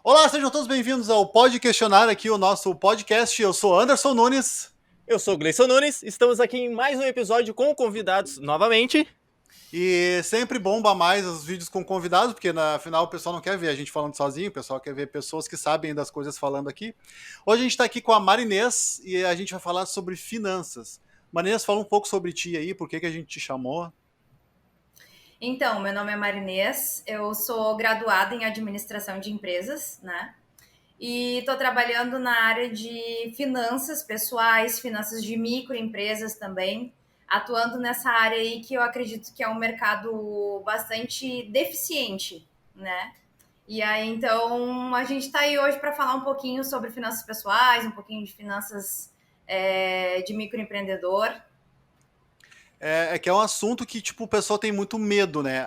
Olá, sejam todos bem-vindos ao Pode Questionar, aqui o nosso podcast. Eu sou Anderson Nunes Eu sou o Gleison Nunes, estamos aqui em mais um episódio com convidados novamente. e sempre bomba mais os vídeos com convidados, porque na final o pessoal não quer ver a gente falando sozinho, o pessoal quer ver pessoas que sabem das coisas falando aqui. Hoje a gente está aqui com a Marinês e a gente vai falar sobre finanças. Marinês, fala um pouco sobre ti aí, por que a gente te chamou. Então, meu nome é Marinês, eu sou graduada em administração de empresas, né? E estou trabalhando na área de finanças pessoais, finanças de microempresas também, atuando nessa área aí que eu acredito que é um mercado bastante deficiente, né? E aí, então, a gente está aí hoje para falar um pouquinho sobre finanças pessoais, um pouquinho de finanças de microempreendedor. É que é um assunto que, tipo, o pessoal tem muito medo, né?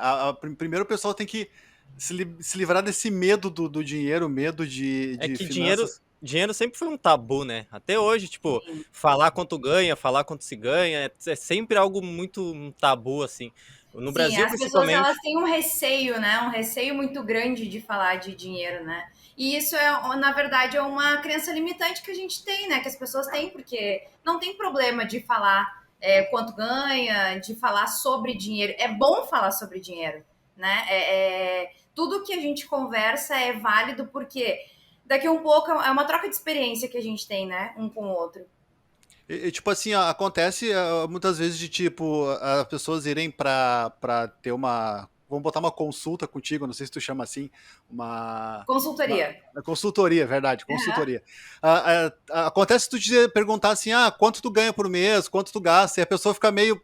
Primeiro o pessoal tem que se livrar desse medo do dinheiro, medo É de que dinheiro, finanças. dinheiro sempre foi um tabu, né? Até hoje, tipo, falar quanto ganha, falar quanto se ganha, é sempre algo muito um tabu, assim. No Sim, Brasil, as pessoas elas principalmente. têm um receio, né? Um receio muito grande de falar de dinheiro, né? E isso é, na verdade, é uma crença limitante que a gente tem, né? Que as pessoas têm, porque não tem problema de falar quanto ganha, de falar sobre dinheiro. É bom falar sobre dinheiro, né? Tudo que a gente conversa é válido porque daqui a um pouco é uma troca de experiência que a gente tem, né? Um com o outro. Tipo assim, ó, acontece muitas vezes de, tipo, as pessoas irem pra ter uma. Vamos botar uma consulta contigo, não sei se tu chama assim, Consultoria. uma consultoria, verdade, Uhum. consultoria. Acontece tu perguntar assim, quanto tu ganha por mês, quanto tu gasta, e a pessoa fica meio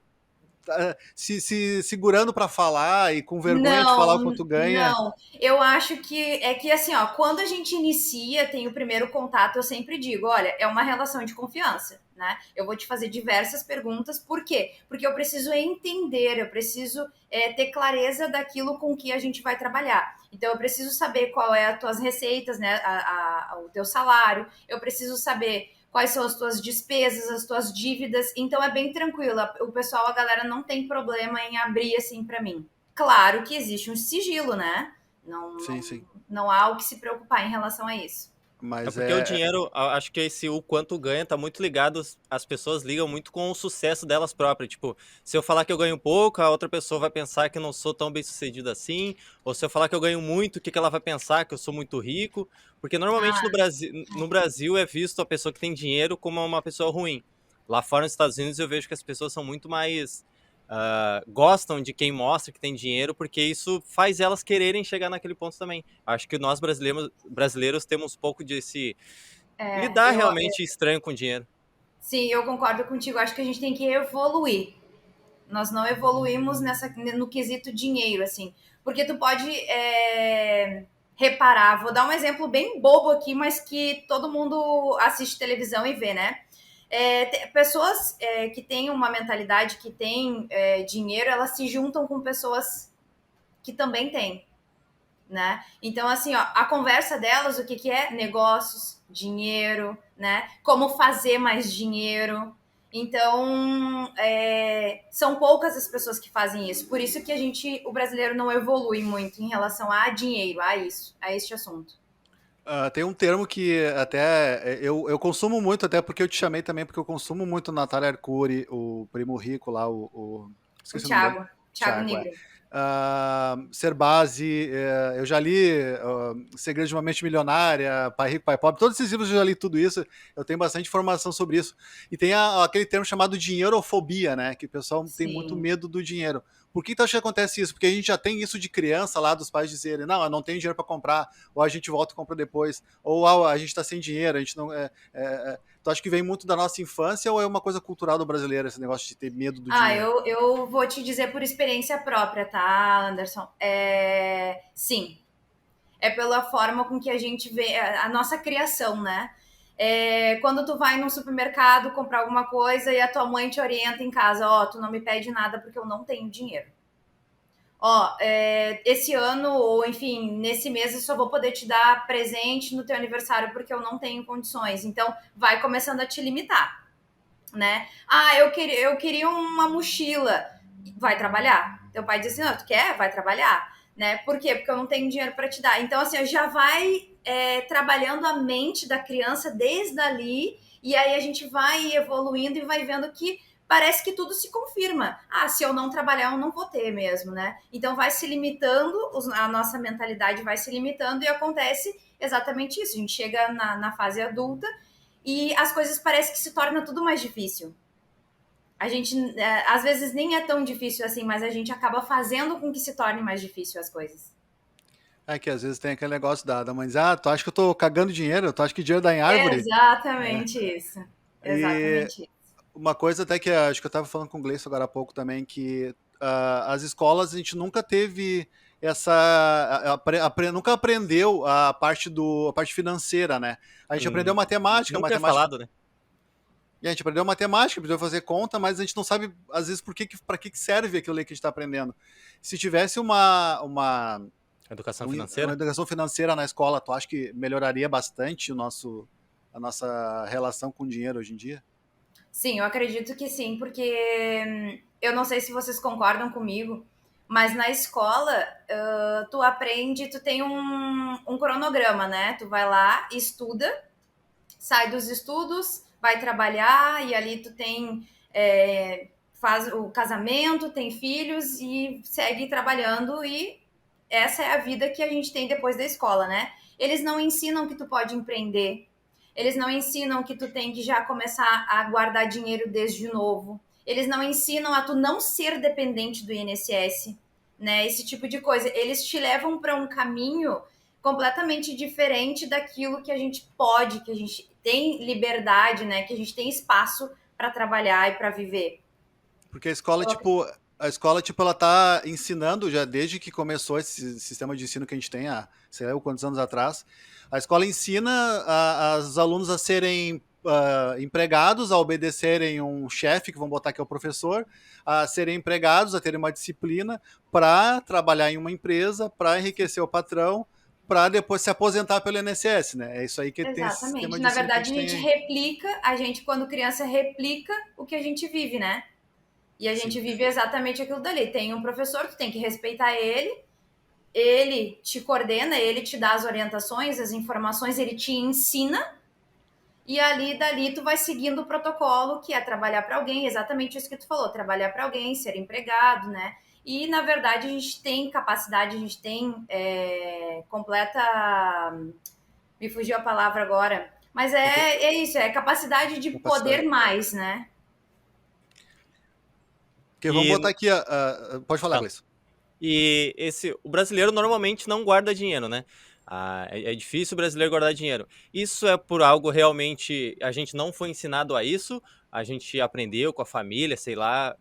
se segurando pra falar e com vergonha de falar o Não, quanto ganha. não. Eu acho que é que assim, ó, quando a gente inicia, tem o primeiro contato, eu sempre digo, olha, é uma relação de confiança, né? Eu vou te fazer diversas perguntas, por quê? Porque eu preciso entender, eu preciso ter clareza daquilo com que a gente vai trabalhar. Então, eu preciso saber qual é as tuas receitas, né? O teu salário, eu preciso saber quais são as tuas despesas, as tuas dívidas. Então é bem tranquilo. O pessoal, a galera não tem problema em abrir assim para mim. Claro que existe um sigilo, né? Não, Sim, não, sim. não há o que se preocupar em relação a isso. É Mas porque o é. dinheiro, acho que esse o quanto ganha tá muito ligado, as pessoas ligam muito com o sucesso delas próprias. Tipo, se eu falar que eu ganho pouco, a outra pessoa vai pensar que eu não sou tão bem sucedido assim. Ou se eu falar que eu ganho muito, o que que ela vai pensar? Que eu sou muito rico. Porque normalmente Ah, no Brasil é visto a pessoa que tem dinheiro como uma pessoa ruim. Lá fora nos Estados Unidos eu vejo que as pessoas são muito mais gostam de quem mostra que tem dinheiro, porque isso faz elas quererem chegar naquele ponto também. Acho que nós brasileiros temos um pouco desse lidar eu, realmente estranho com dinheiro. sim, eu concordo contigo. Acho que a gente tem que evoluir. Nós não evoluímos no quesito dinheiro, assim. Porque tu pode reparar, vou dar um exemplo bem bobo aqui, mas que todo mundo assiste televisão e vê, né? Pessoas que têm uma mentalidade, que têm dinheiro, elas se juntam com pessoas que também têm, né? Então, assim, ó, a conversa delas, o que, que é? Negócios, dinheiro, né? Como fazer mais dinheiro. Então, são poucas as pessoas que fazem isso. Por isso que o brasileiro não evolui muito em relação a dinheiro, a isso, a este assunto. Tem um termo que até eu consumo muito, até porque eu te chamei também, porque eu consumo muito Natália Arcuri, o primo rico lá, O esqueci o nome dele. Thiago Thiago, é. Negro. Ser Base, eu já li Segredo de uma Mente Milionária, Pai Rico, Pai Pobre, todos esses livros eu já li tudo isso, eu tenho bastante informação sobre isso. E tem aquele termo chamado dinheirofobia, né? Que o pessoal tem muito Sim. medo do dinheiro. Por que tu acha que acontece isso? Porque a gente já tem isso de criança lá, dos pais dizerem, não, eu não tenho dinheiro para comprar, ou a gente volta e compra depois, ou a gente está sem dinheiro, a gente não. Tu acha que vem muito da nossa infância ou é uma coisa cultural do brasileiro, esse negócio de ter medo do Ah, dinheiro? eu vou te dizer por experiência própria, tá, Anderson? Sim, é pela forma com que a gente vê a nossa criação, né? Quando tu vai num supermercado comprar alguma coisa e a tua mãe te orienta em casa, ó, tu não me pede nada porque eu não tenho dinheiro. Ó, esse ano, ou enfim, nesse mês eu só vou poder te dar presente no teu aniversário porque eu não tenho condições. Então, vai começando a te limitar, né? Ah, eu queria uma mochila. Vai trabalhar. Teu pai diz assim, não, tu quer? Vai trabalhar. Né? Por quê? Porque eu não tenho dinheiro para te dar. Então, assim, já vai trabalhando a mente da criança desde ali, e aí a gente vai evoluindo e vai vendo que parece que tudo se confirma. Ah, se eu não trabalhar, eu não vou ter mesmo, né? Então vai se limitando, a nossa mentalidade vai se limitando e acontece exatamente isso. A gente chega na fase adulta e as coisas parecem que se torna tudo mais difícil. A gente, às vezes, nem é tão difícil assim, mas a gente acaba fazendo com que se torne mais difícil as coisas. É que às vezes tem aquele negócio da mãe dizer, tu acha que eu tô cagando dinheiro? Tu acha que dinheiro dá em árvore? Exatamente isso. E Exatamente isso. uma coisa até que acho que eu tava falando com o Gleison agora há pouco também, que as escolas a gente nunca teve nunca aprendeu a parte financeira, né? A gente aprendeu matemática, Nunca é falado, né? e a gente aprendeu matemática, aprendeu a fazer conta, mas a gente não sabe, às vezes, para que serve aquilo ali que a gente está aprendendo. Se tivesse Educação uma financeira. educação financeira na escola, tu acha que melhoraria bastante a nossa relação com o dinheiro hoje em dia? Sim, eu acredito que sim, porque eu não sei se vocês concordam comigo, mas na escola tu aprende, tu tem um cronograma, né? Tu vai lá, estuda, sai dos estudos, vai trabalhar e ali tu tem faz o casamento, tem filhos e segue trabalhando e essa é a vida que a gente tem depois da escola, né? Eles não ensinam que tu pode empreender, eles não ensinam que tu tem que já começar a guardar dinheiro desde novo, eles não ensinam a tu não ser dependente do INSS, né? Esse tipo de coisa. Eles te levam para um caminho completamente diferente daquilo que a gente pode, que a gente tem liberdade, né? Que a gente tem espaço para trabalhar e para viver. Porque a escola, ela tá ensinando já desde que começou esse sistema de ensino que a gente tem há, sei lá, quantos anos atrás. A escola ensina os alunos a serem empregados, a obedecerem um chefe, que vão botar que é o professor, a serem empregados, a terem uma disciplina para trabalhar em uma empresa, para enriquecer o patrão, para depois se aposentar pelo INSS, né? É isso aí que tem esse sistema Exatamente. de Na ensino que a verdade, gente a tem gente aí. replica, a gente, quando criança, replica o que a gente vive, né? E a gente Sim. vive exatamente aquilo dali. Tem um professor, tu tem que respeitar ele, ele te coordena, ele te dá as orientações, as informações, ele te ensina, e ali dali tu vai seguindo o protocolo, que é trabalhar para alguém, exatamente isso que tu falou, trabalhar para alguém, ser empregado, né? E na verdade a gente tem capacidade, a gente tem completa. Me fugiu a palavra agora. Mas é isso, é capacidade de poder Capacidade. mais, né? Porque vamos E, botar aqui. Pode falar, ah, Gleice. o brasileiro normalmente não guarda dinheiro, né? É difícil o brasileiro guardar dinheiro. Isso é por algo realmente. A gente não foi ensinado a isso, a gente aprendeu com a família, sei lá,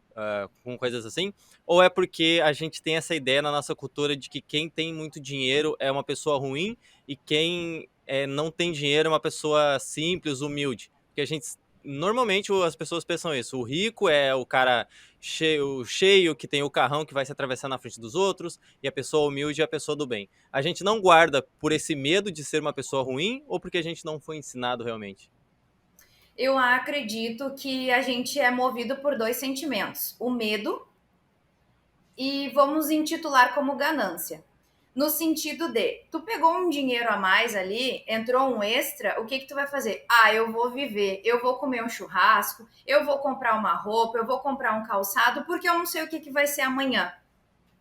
com coisas assim. Ou é porque a gente tem essa ideia na nossa cultura de que quem tem muito dinheiro é uma pessoa ruim e quem não tem dinheiro é uma pessoa simples, humilde. Porque a gente. Normalmente as pessoas pensam isso. O rico é o cara cheio, que tem o carrão que vai se atravessar na frente dos outros, e a pessoa humilde é a pessoa do bem. A gente não guarda por esse medo de ser uma pessoa ruim ou porque a gente não foi ensinado realmente? Eu acredito que a gente é movido por dois sentimentos: o medo e vamos intitular como ganância. No sentido de, tu pegou um dinheiro a mais ali, entrou um extra, o que que tu vai fazer? Ah, eu vou viver, eu vou comer um churrasco, eu vou comprar uma roupa, eu vou comprar um calçado, porque eu não sei o que que vai ser amanhã,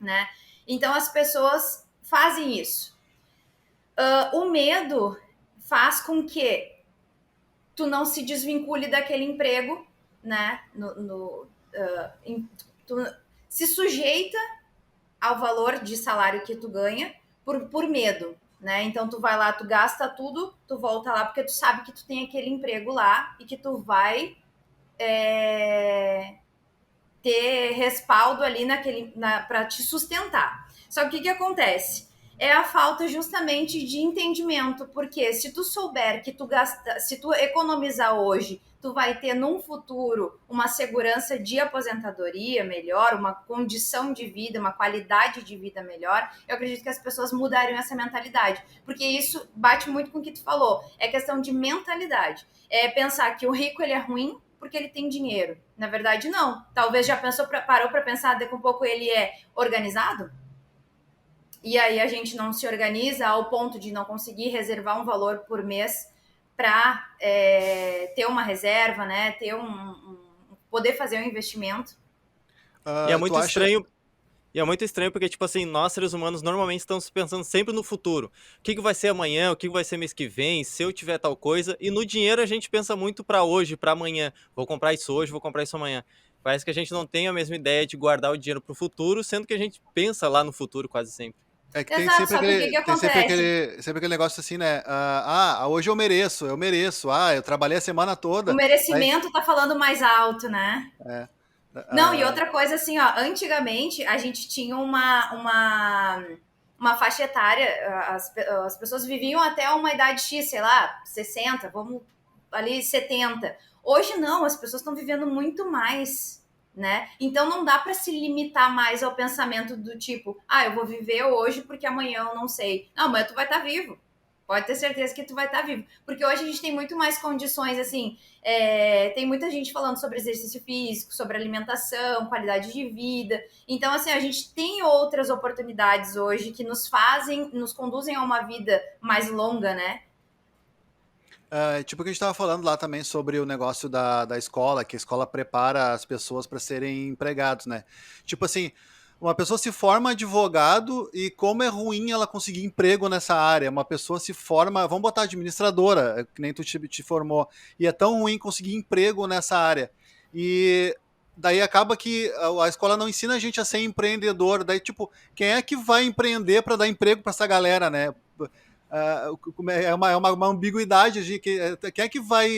né? Então as pessoas fazem isso. O medo faz com que tu não se desvincule daquele emprego, né? Tu se sujeita ao valor de salário que tu ganha por medo, né? Então tu vai lá, tu gasta tudo, tu volta lá porque tu sabe que tu tem aquele emprego lá e que tu vai ter respaldo ali para te sustentar. Só que o que acontece? É a falta justamente de entendimento, porque se tu souber que tu gasta, se tu economizar hoje, tu vai ter num futuro uma segurança de aposentadoria melhor, uma condição de vida, uma qualidade de vida melhor, eu acredito que as pessoas mudariam essa mentalidade, porque isso bate muito com o que tu falou, é questão de mentalidade, é pensar que o rico ele é ruim porque ele tem dinheiro. Na verdade, não. Talvez já parou para pensar, daqui a um pouco ele é organizado? e aí a gente não se organiza ao ponto de não conseguir reservar um valor por mês para ter uma reserva, né? Ter poder fazer um investimento. E é Tu muito acha. estranho. E é muito estranho porque, tipo assim, nós seres humanos normalmente estamos pensando sempre no futuro. O que vai ser amanhã, o que vai ser mês que vem, se eu tiver tal coisa. E no dinheiro a gente pensa muito pra hoje, pra amanhã. Vou comprar isso hoje, vou comprar isso amanhã. Parece que a gente não tem a mesma ideia de guardar o dinheiro pro futuro, sendo que a gente pensa lá no futuro quase sempre. É que tem Exato, sempre só que o que, aquele, que tem sempre acontece? aquele, sempre aquele negócio assim, né? Hoje eu mereço. Ah, eu trabalhei a semana O toda. Aí, merecimento tá falando mais alto, né? é, Não, e ah, outra coisa assim, ó, antigamente a gente tinha uma faixa etária, as pessoas viviam até uma idade X, sei lá, 60, vamos ali 70. Hoje não, as pessoas estão vivendo muito mais, né? Então não dá para se limitar mais ao pensamento do tipo, eu vou viver hoje porque amanhã eu não sei. Não, amanhã tu vai estar vivo. Pode ter certeza que tu vai estar vivo. Porque hoje a gente tem muito mais condições, assim, tem muita gente falando sobre exercício físico, sobre alimentação, qualidade de vida. Então, assim, a gente tem outras oportunidades hoje que nos conduzem a uma vida mais longa, né? tipo o que a gente estava falando lá também sobre o negócio da escola, que a escola prepara as pessoas para serem empregados, né? Tipo assim, uma pessoa se forma advogado e como é ruim ela conseguir emprego nessa área. Uma pessoa se forma, vamos botar administradora, que nem tu te formou, e é tão ruim conseguir emprego nessa área. E daí acaba que a escola não ensina a gente a ser empreendedor. Daí, tipo, quem é que vai empreender para dar emprego para essa galera, né? É uma ambiguidade de que quem é que vai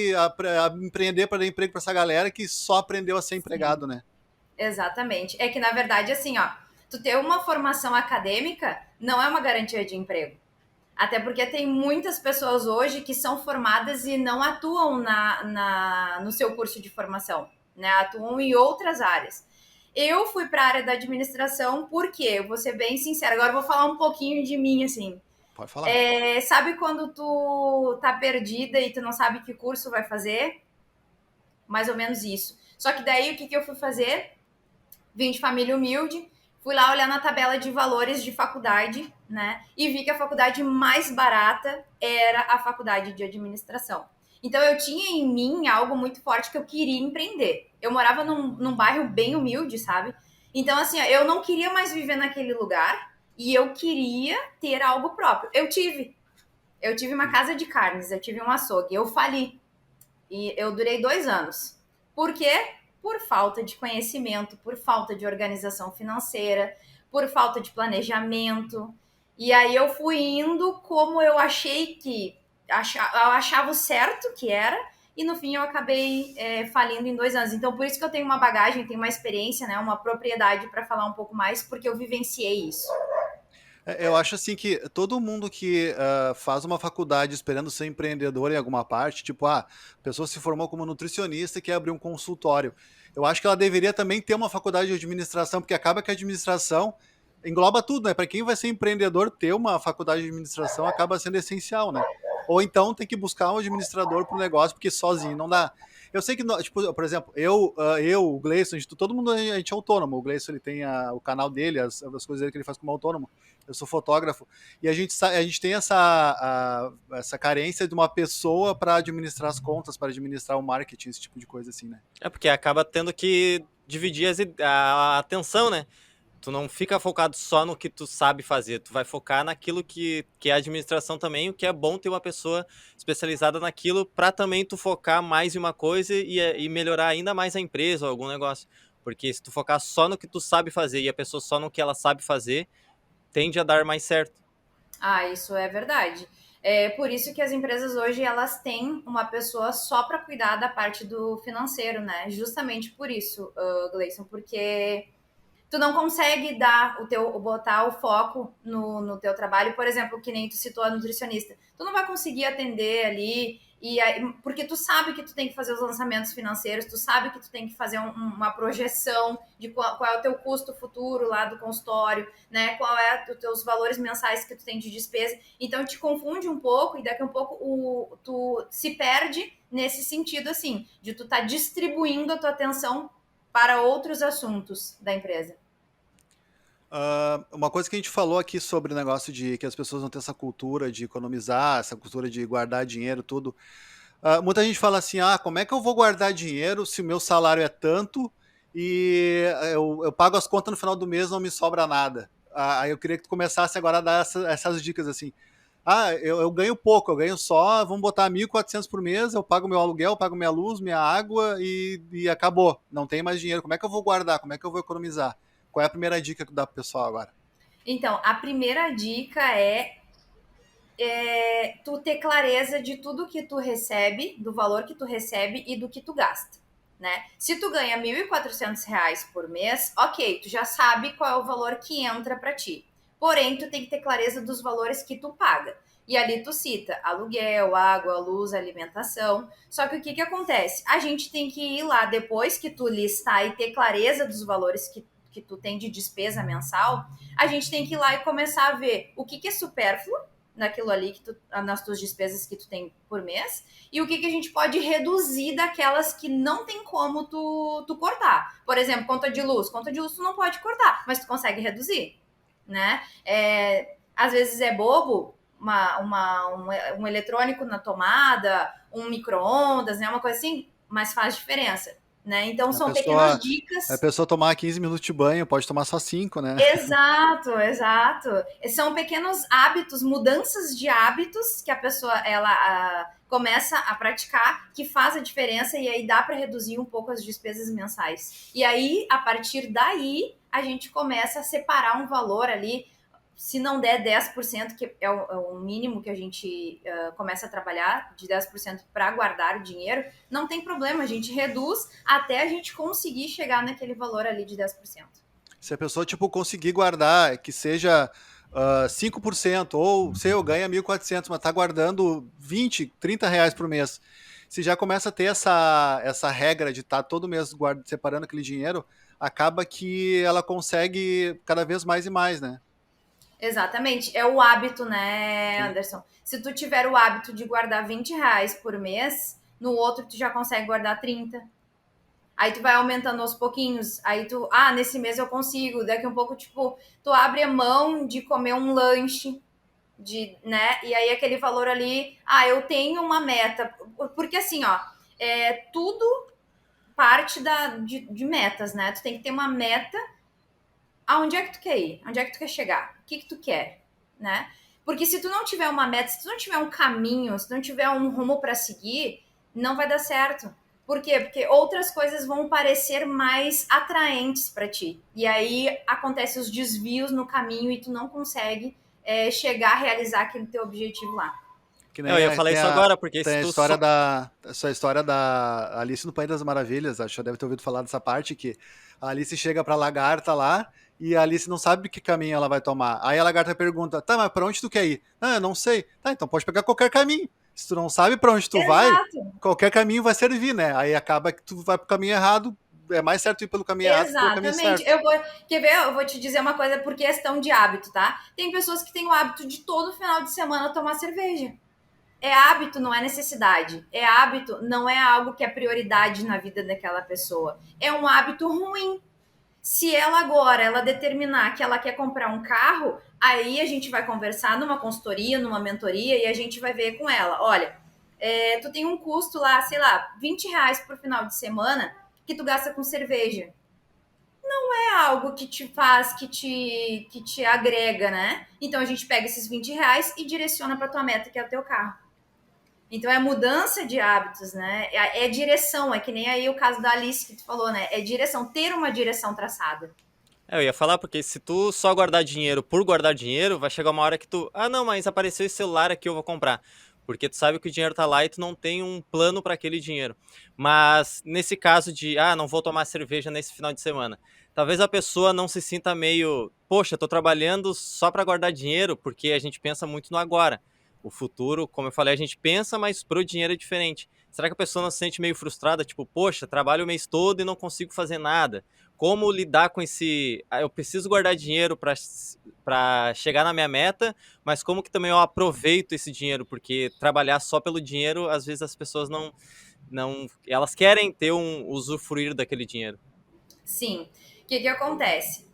empreender para dar emprego para essa galera que só aprendeu a ser Sim, empregado, né? exatamente. É que, na verdade, assim, ó, tu ter uma formação acadêmica não é uma garantia de emprego. Até porque tem muitas pessoas hoje que são formadas e não atuam no seu curso de formação, né? Atuam em outras áreas. Eu fui para a área da administração porque, eu vou ser bem sincera, agora eu vou falar um pouquinho de mim, assim. Pode falar. Sabe quando tu tá perdida e tu não sabe que curso vai fazer? Mais ou menos isso. Só que daí o que, que eu fui fazer? Vim de família humilde, fui lá olhar na tabela de valores de faculdade, né? E vi que a faculdade mais barata era a faculdade de administração. Então eu tinha em mim algo muito forte que eu queria empreender. Eu morava num bairro bem humilde, sabe? Então, assim, eu não queria mais viver naquele lugar e eu queria ter algo próprio. Eu tive. Eu tive uma casa de carnes, eu tive um açougue, eu fali. E eu durei 2 anos. Por quê? Por falta de conhecimento, por falta de organização financeira, por falta de planejamento. E aí eu fui indo como eu achei que. Eu achava o certo que era, e no fim eu acabei falindo em 2 anos. Então, por isso que eu tenho uma bagagem, tenho uma experiência, né, uma propriedade para falar um pouco mais, porque eu vivenciei isso. Eu acho assim que todo mundo que faz uma faculdade esperando ser empreendedor em alguma parte, tipo, a pessoa se formou como nutricionista e quer abrir um consultório. Eu acho que ela deveria também ter uma faculdade de administração, porque acaba que a administração engloba tudo, né? Para quem vai ser empreendedor, ter uma faculdade de administração acaba sendo essencial, né? Ou então tem que buscar um administrador para o negócio, porque sozinho não dá. Eu sei que, tipo, por exemplo, o Gleison, todo mundo a gente é autônomo. O Gleison ele tem o canal dele, as coisas dele que ele faz como autônomo. Eu sou fotógrafo. E a gente tem essa carência de uma pessoa para administrar as contas, para administrar o marketing, esse tipo de coisa assim, né? É porque acaba tendo que dividir a atenção, né? Tu não fica focado só no que tu sabe fazer, tu vai focar naquilo que é a administração também, o que é bom ter uma pessoa especializada naquilo para também tu focar mais em uma coisa e melhorar ainda mais a empresa ou algum negócio. Porque se tu focar só no que tu sabe fazer e a pessoa só no que ela sabe fazer, tende a dar mais certo. Isso é verdade. É por isso que as empresas hoje elas têm uma pessoa só para cuidar da parte do financeiro, né? Justamente por isso, Gleison, porque tu não consegue botar o foco no teu trabalho, por exemplo, que nem tu citou a nutricionista. Tu não vai conseguir atender ali porque tu sabe que tu tem que fazer os lançamentos financeiros, tu sabe que tu tem que fazer uma projeção de qual é o teu custo futuro lá do consultório, né? Qual é os teus valores mensais que tu tem de despesa. Então te confunde um pouco e daqui a um pouco tu se perde nesse sentido assim, de tu tá distribuindo a tua atenção para outros assuntos da empresa. Uma coisa que a gente falou aqui sobre o negócio de que as pessoas não têm essa cultura de economizar, essa cultura de guardar dinheiro, tudo. Muita gente fala assim, como é que eu vou guardar dinheiro se o meu salário é tanto e eu pago as contas no final do mês, não me sobra nada. Aí eu queria que tu começasse agora a dar essas dicas assim. Eu ganho pouco, eu ganho só, vamos botar 1.400 por mês, eu pago meu aluguel, eu pago minha luz, minha água e acabou. Não tem mais dinheiro. Como é que eu vou guardar? Como é que eu vou economizar? Qual é a primeira dica que dá pro pessoal agora? Então, a primeira dica é tu ter clareza de tudo que tu recebe, do valor que tu recebe e do que tu gasta, né? Se tu ganha R$ 1.400 por mês, ok, tu já sabe qual é o valor que entra para ti. Porém, tu tem que ter clareza dos valores que tu paga. E ali tu cita aluguel, água, luz, alimentação. Só que o que acontece? A gente tem que ir lá depois que tu listar e ter clareza dos valores que tu tem de despesa mensal, a gente tem que ir lá e começar a ver o que é supérfluo naquilo ali nas tuas despesas que tu tem por mês e o que a gente pode reduzir daquelas que não tem como tu cortar. Por exemplo, conta de luz tu não pode cortar, mas tu consegue reduzir, né? Às vezes é bobo, um eletrônico na tomada, um micro-ondas, né? Uma coisa assim, mas faz diferença, né? Então são pequenas dicas. A pessoa tomar 15 minutos de banho, pode tomar só 5, né? Exato, exato. São pequenos hábitos, mudanças de hábitos que a pessoa ela começa a praticar, que faz a diferença e aí dá para reduzir um pouco as despesas mensais. E aí, a partir daí, a gente começa a separar um valor ali. Se não der 10%, que é o mínimo que a gente começa a trabalhar, de 10% para guardar o dinheiro, não tem problema, a gente reduz até a gente conseguir chegar naquele valor ali de 10%. Se a pessoa, conseguir guardar, que seja 5%, ou se eu ganho 1.400, mas tá guardando 20, 30 reais por mês, se já começa a ter essa regra de estar todo mês separando aquele dinheiro, acaba que ela consegue cada vez mais e mais, né? Exatamente, é o hábito, né, Sim. Anderson? Se tu tiver o hábito de guardar R$ 20 por mês, no outro tu já consegue guardar 30. Aí tu vai aumentando aos pouquinhos, aí tu, nesse mês eu consigo, daqui um pouco, tu abre a mão de comer um lanche, né, e aí aquele valor ali, eu tenho uma meta, porque assim, tudo parte de metas, né, tu tem que ter uma meta. Aonde é que tu quer ir? Onde é que tu quer chegar? O que tu quer, né? Porque se tu não tiver uma meta, se tu não tiver um caminho, se tu não tiver um rumo para seguir, não vai dar certo. Por quê? Porque outras coisas vão parecer mais atraentes para ti. E aí acontecem os desvios no caminho e tu não consegue chegar a realizar aquele teu objetivo lá. Eu ia falar isso agora, porque tem se tu essa história da Alice no País das Maravilhas, acho que já deve ter ouvido falar dessa parte, que a Alice chega pra lagarta lá e a Alice não sabe que caminho ela vai tomar. Aí a lagarta pergunta, tá, mas pra onde tu quer ir? Eu não sei. Tá, então pode pegar qualquer caminho. Se tu não sabe pra onde tu vai, qualquer caminho vai servir, né? Aí acaba que tu vai pro caminho errado, é mais certo ir pelo caminho errado que pelo caminho certo. Quer ver? Eu vou te dizer uma coisa por questão de hábito, tá? Tem pessoas que têm o hábito de todo final de semana tomar cerveja. É hábito, não é necessidade. É hábito, não é algo que é prioridade na vida daquela pessoa. É um hábito ruim. Se ela agora, ela determinar que ela quer comprar um carro, aí a gente vai conversar numa consultoria, numa mentoria, e a gente vai ver com ela, olha, tu tem um custo lá, sei lá, R$ 20 por final de semana que tu gasta com cerveja. Não é algo que te faz, que te agrega, né? Então a gente pega esses R$ 20 e direciona para tua meta, que é o teu carro. Então é mudança de hábitos, né? É direção, é que nem aí o caso da Alice que tu falou, né? É direção, ter uma direção traçada. Eu ia falar, porque se tu só guardar dinheiro por guardar dinheiro, vai chegar uma hora que tu, não, mas apareceu esse celular aqui, eu vou comprar. Porque tu sabe que o dinheiro tá lá e tu não tem um plano para aquele dinheiro. Mas nesse caso de, não vou tomar cerveja nesse final de semana, talvez a pessoa não se sinta meio, poxa, tô trabalhando só para guardar dinheiro, porque a gente pensa muito no agora. O futuro, como eu falei, a gente pensa, mas pro dinheiro é diferente. Será que a pessoa não se sente meio frustrada? Tipo, poxa, trabalho o mês todo e não consigo fazer nada. Como lidar com esse... eu preciso guardar dinheiro para chegar na minha meta, mas como que também eu aproveito esse dinheiro? Porque trabalhar só pelo dinheiro, às vezes as pessoas não elas querem ter usufruir daquele dinheiro. Sim. O que acontece?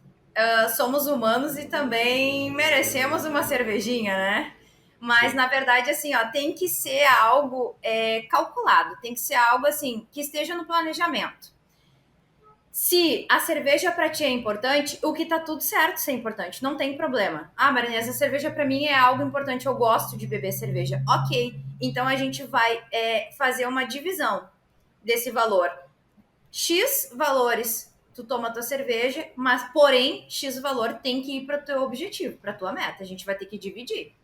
somos humanos e também merecemos uma cervejinha, né? Mas, Sim. na verdade, assim, ó, tem que ser algo calculado, tem que ser algo, assim, que esteja no planejamento. Se a cerveja para ti é importante, o que tá tudo certo ser importante, não tem problema. Ah, Marinha, essa cerveja para mim é algo importante, eu gosto de beber cerveja. Ok, então a gente vai fazer uma divisão desse valor. X valores tu toma tua cerveja, mas porém X valor tem que ir para o teu objetivo, para tua meta. A gente vai ter que dividir,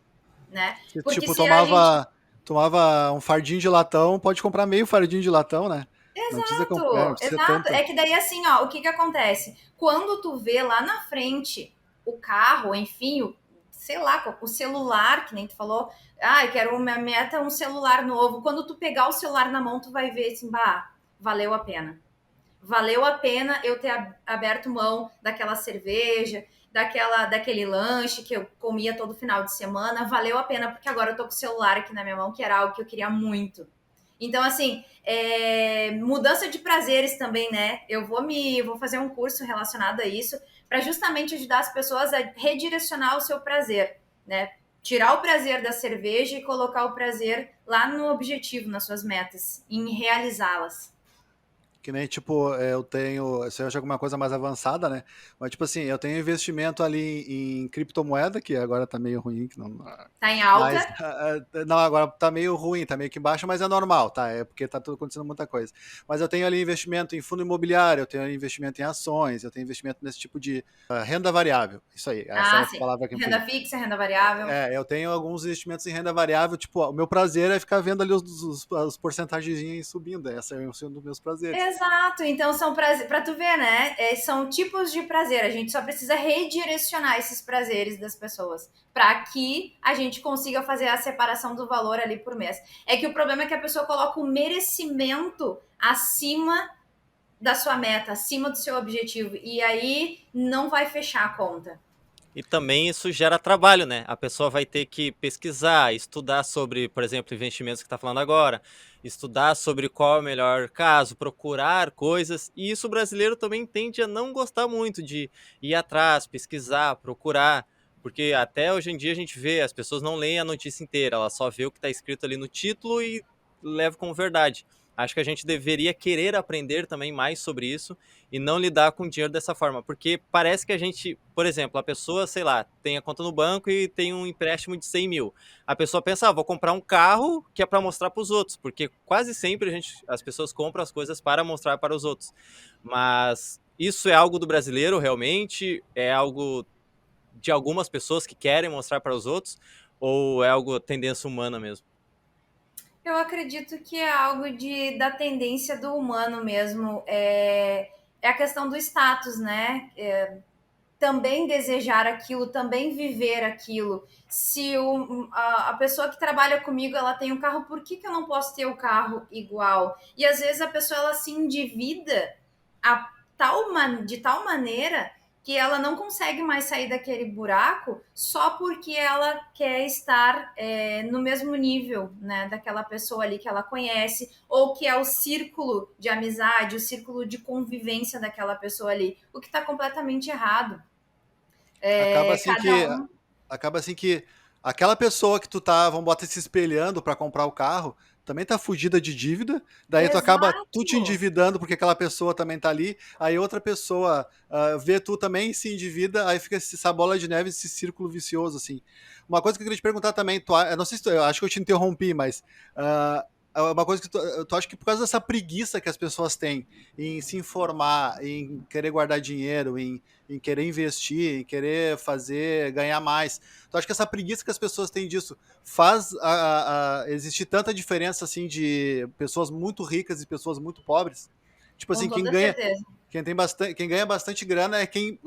né? Se, Porque tipo, se a gente tomava um fardinho de latão, pode comprar meio fardinho de latão, né? Não precisa comprar, não Exato, precisa exato. tanto. É que daí assim, ó, o que que acontece? Quando tu vê lá na frente o carro, enfim, sei lá, o celular, que nem tu falou, eu quero minha meta um celular novo. Quando tu pegar o celular na mão, tu vai ver assim, bah, valeu a pena. Valeu a pena eu ter aberto mão daquela cerveja, daquele lanche que eu comia todo final de semana. Valeu a pena porque agora eu tô com o celular aqui na minha mão, que era algo que eu queria muito. Então, assim, mudança de prazeres também, né? Vou fazer um curso relacionado a isso para justamente ajudar as pessoas a redirecionar o seu prazer, né? Tirar o prazer da cerveja e colocar o prazer lá no objetivo, nas suas metas, em realizá-las. Que nem, tipo, eu tenho, se eu acho alguma coisa mais avançada, né? Mas, tipo assim, eu tenho investimento ali em criptomoeda, que agora tá meio ruim, que não, Tá em mas, alta. não, agora tá meio ruim, tá meio que baixo, mas é normal, tá? É porque tá tudo acontecendo muita coisa. Mas eu tenho ali investimento em fundo imobiliário, eu tenho ali investimento em ações, eu tenho investimento nesse tipo de renda variável. Isso aí, essa é Ah, a sim. palavra que me Renda fugiu. fixa, renda variável. Eu tenho alguns investimentos em renda variável, tipo, o meu prazer é ficar vendo ali os porcentagens subindo, essa é um dos meus prazeres. Exato, então são prazer, para tu ver, né? São tipos de prazer. A gente só precisa redirecionar esses prazeres das pessoas para que a gente consiga fazer a separação do valor ali por mês. É que o problema é que a pessoa coloca o merecimento acima da sua meta, acima do seu objetivo, e aí não vai fechar a conta. E também isso gera trabalho, né? A pessoa vai ter que pesquisar, estudar sobre, por exemplo, investimentos que está falando agora, estudar sobre qual é o melhor caso, procurar coisas. E isso o brasileiro também tende a não gostar muito de ir atrás, pesquisar, procurar. Porque até hoje em dia a gente vê, as pessoas não leem a notícia inteira, ela só vê o que está escrito ali no título e leva como verdade. Acho que a gente deveria querer aprender também mais sobre isso e não lidar com dinheiro dessa forma, porque parece que a gente, por exemplo, a pessoa, sei lá, tem a conta no banco e tem um empréstimo de 100 mil. A pessoa pensa, vou comprar um carro que é para mostrar para os outros, porque quase sempre as pessoas compram as coisas para mostrar para os outros. Mas isso é algo do brasileiro realmente? É algo de algumas pessoas que querem mostrar para os outros? Ou é algo tendência humana mesmo? Eu acredito que é algo da tendência do humano mesmo. É a questão do status, né? Também desejar aquilo, também viver aquilo. Se a pessoa que trabalha comigo ela tem um carro, por que, que eu não posso ter o carro igual? E às vezes a pessoa ela se endivida de tal maneira que ela não consegue mais sair daquele buraco só porque ela quer estar no mesmo nível, né, daquela pessoa ali que ela conhece, ou que é o círculo de amizade, o círculo de convivência daquela pessoa ali, o que está completamente errado. Acaba assim Cada que um. acaba assim que aquela pessoa que tu tá, vamos botar, se espelhando para comprar o carro, também tá fugida de dívida, daí tu acaba tu te Exato. endividando porque aquela pessoa também tá ali, aí outra pessoa vê tu também se endivida, aí fica essa bola de neve, esse círculo vicioso assim. Uma coisa que eu queria te perguntar também, eu não sei se eu acho que eu te interrompi, mas uma coisa que tu acha que por causa dessa preguiça que as pessoas têm em se informar, em querer guardar dinheiro, em querer investir, em querer fazer, ganhar mais. Tu acha que essa preguiça que as pessoas têm disso faz existir tanta diferença assim de pessoas muito ricas e pessoas muito pobres? Tipo Com assim, toda certeza. quem ganha bastante grana é quem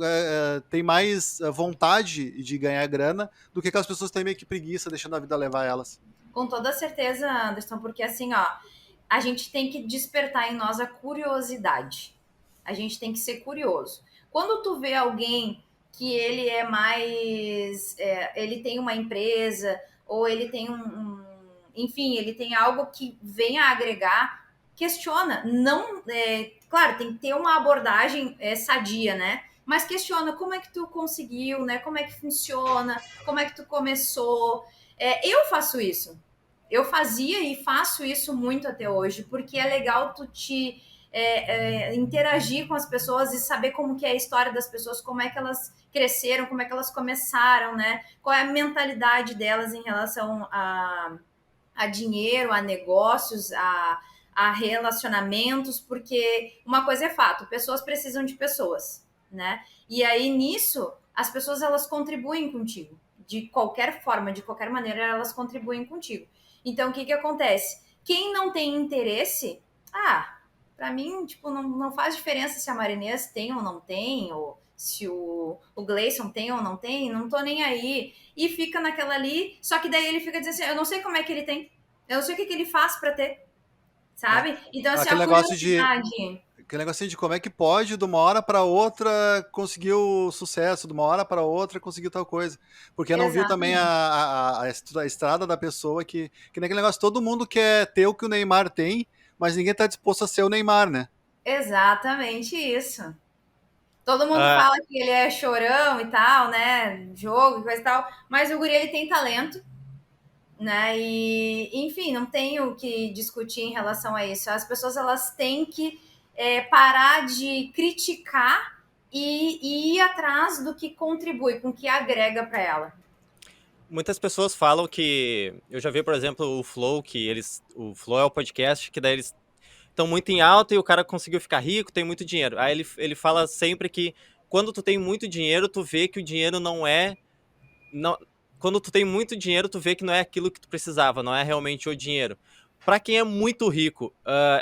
tem mais vontade de ganhar grana do que aquelas pessoas que têm meio que preguiça, deixando a vida levar elas. Com toda certeza, Anderson, porque assim, ó, a gente tem que despertar em nós a curiosidade. A gente tem que ser curioso. Quando tu vê alguém que ele é mais. Ele tem uma empresa, ou ele tem enfim, ele tem algo que venha a agregar, questiona. Não. Claro, tem que ter uma abordagem sadia, né? mas questiona como é que tu conseguiu, né? Como é que funciona, como é que tu começou. Eu faço isso. Eu fazia e faço isso muito até hoje, porque é legal tu te interagir com as pessoas e saber como que é a história das pessoas, como é que elas cresceram, como é que elas começaram, né? Qual é a mentalidade delas em relação a dinheiro, a negócios, a relacionamentos, porque uma coisa é fato, pessoas precisam de pessoas, né? E aí nisso, as pessoas elas contribuem contigo, de qualquer forma, de qualquer maneira, elas contribuem contigo. Então, o que que acontece? Quem não tem interesse, para mim, tipo, não faz diferença se a Marinês tem ou não tem, ou se o Gleison tem ou não tem, não tô nem aí. E fica naquela ali, só que daí ele fica dizendo assim, eu não sei como é que ele tem, eu não sei o que ele faz para ter, É. sabe? Então, assim, Aquele a negócio de curiosidade... aquele negocinho de como é que pode, de uma hora para outra, conseguir o sucesso, de uma hora para outra, conseguir tal coisa. Porque não viu também Exatamente. a estrada da pessoa que naquele negócio, todo mundo quer ter o que o Neymar tem, mas ninguém tá disposto a ser o Neymar, né? Exatamente isso. Todo mundo Ah, fala que ele é chorão e tal, né? Jogo e coisa e tal, mas o guri ele tem talento, né? E, enfim, não tem o que discutir em relação a isso. As pessoas elas têm que parar de criticar e ir atrás do que contribui, com o que agrega para ela. muitas pessoas falam que. Eu já vi, por exemplo, o Flow, que eles. O Flow é o podcast, que daí eles estão muito em alta e o cara conseguiu ficar rico, tem muito dinheiro. Aí ele fala sempre que quando tu tem muito dinheiro, tu vê que o dinheiro não é. Não, quando tu tem muito dinheiro, tu vê que não é aquilo que tu precisava, não é realmente o dinheiro. Pra quem é muito rico,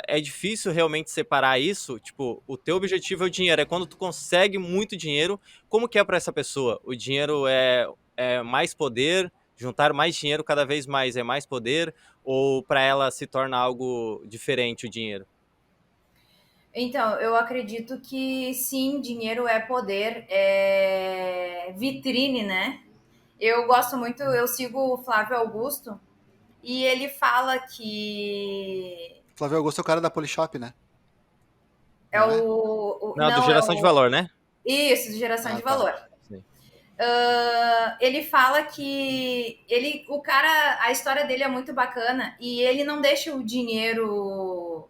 é difícil realmente separar isso. Tipo, o teu objetivo é o dinheiro. É quando tu consegue muito dinheiro, como que é pra essa pessoa? O dinheiro é mais poder, juntar mais dinheiro cada vez mais é mais poder, ou pra ela se torna algo diferente o dinheiro? Então, eu acredito que sim, dinheiro é poder, é vitrine, né? Eu gosto muito, eu sigo o Flávio Augusto e ele fala que Flávio Augusto é o cara da Polishop, né? é Não é? Não, do não, é geração de o valor, né? isso, de geração Ah, de tá. valor. Sim. Ele fala que o cara, a história dele é muito bacana e ele não deixa o dinheiro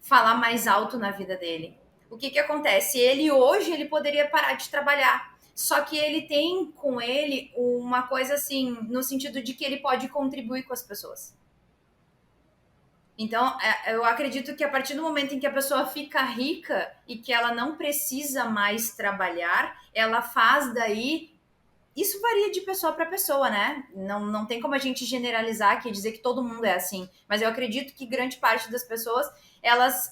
falar mais alto na vida dele. O que que acontece? Ele hoje ele poderia parar de trabalhar, só que ele tem com ele uma coisa assim, no sentido de que ele pode contribuir com as pessoas. Então, eu acredito que a partir do momento em que a pessoa fica rica e que ela não precisa mais trabalhar, ela faz daí. Isso varia de pessoa para pessoa, né? Não tem como a gente generalizar aqui e dizer que todo mundo é assim. Mas eu acredito que grande parte das pessoas, elas,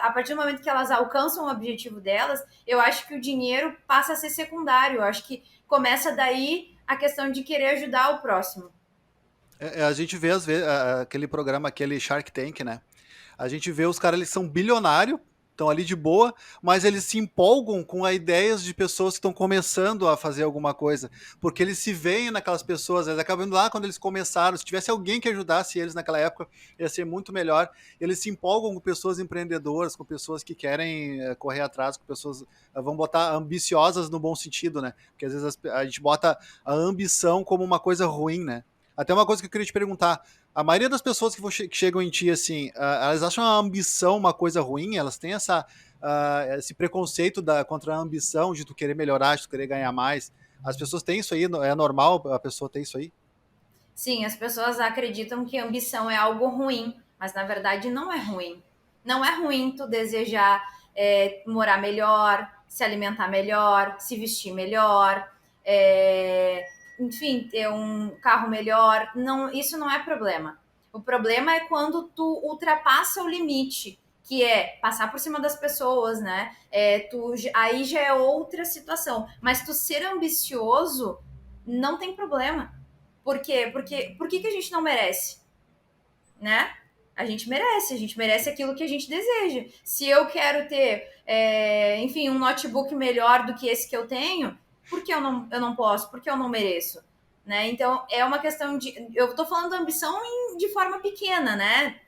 a partir do momento que elas alcançam o objetivo delas, eu acho que o dinheiro passa a ser secundário. Eu acho que começa daí a questão de querer ajudar o próximo. A gente vê às vezes aquele programa, aquele Shark Tank, né? A gente vê os caras, eles são bilionários, estão ali de boa, mas eles se empolgam com as ideias de pessoas que estão começando a fazer alguma coisa, porque eles se veem naquelas pessoas, eles acabam indo lá quando eles começaram, se tivesse alguém que ajudasse eles naquela época, ia ser muito melhor. Eles se empolgam com pessoas empreendedoras, com pessoas que querem correr atrás, com pessoas, vamos botar, ambiciosas no bom sentido, né? Porque às vezes a gente bota a ambição como uma coisa ruim, né? Até uma coisa que eu queria te perguntar, a maioria das pessoas que chegam em ti, assim, elas acham a ambição uma coisa ruim? Elas têm esse preconceito contra a ambição de tu querer melhorar, de tu querer ganhar mais? As pessoas têm isso aí? É normal a pessoa ter isso aí? Sim, as pessoas acreditam que ambição é algo ruim, mas na verdade não é ruim. Não é ruim tu desejar morar melhor, se alimentar melhor, se vestir melhor, enfim, ter um carro melhor. Não, isso não é problema. O problema é quando tu ultrapassa o limite, que é passar por cima das pessoas, né? Aí já é outra situação. Mas tu ser ambicioso não tem problema. Por quê? Porque por que a gente não merece? Né? A gente merece aquilo que a gente deseja. Se eu quero ter, enfim, um notebook melhor do que esse que eu tenho, por que eu não posso? Por que eu não mereço? né? Então, é uma questão de... Eu estou falando da ambição de forma pequena, né?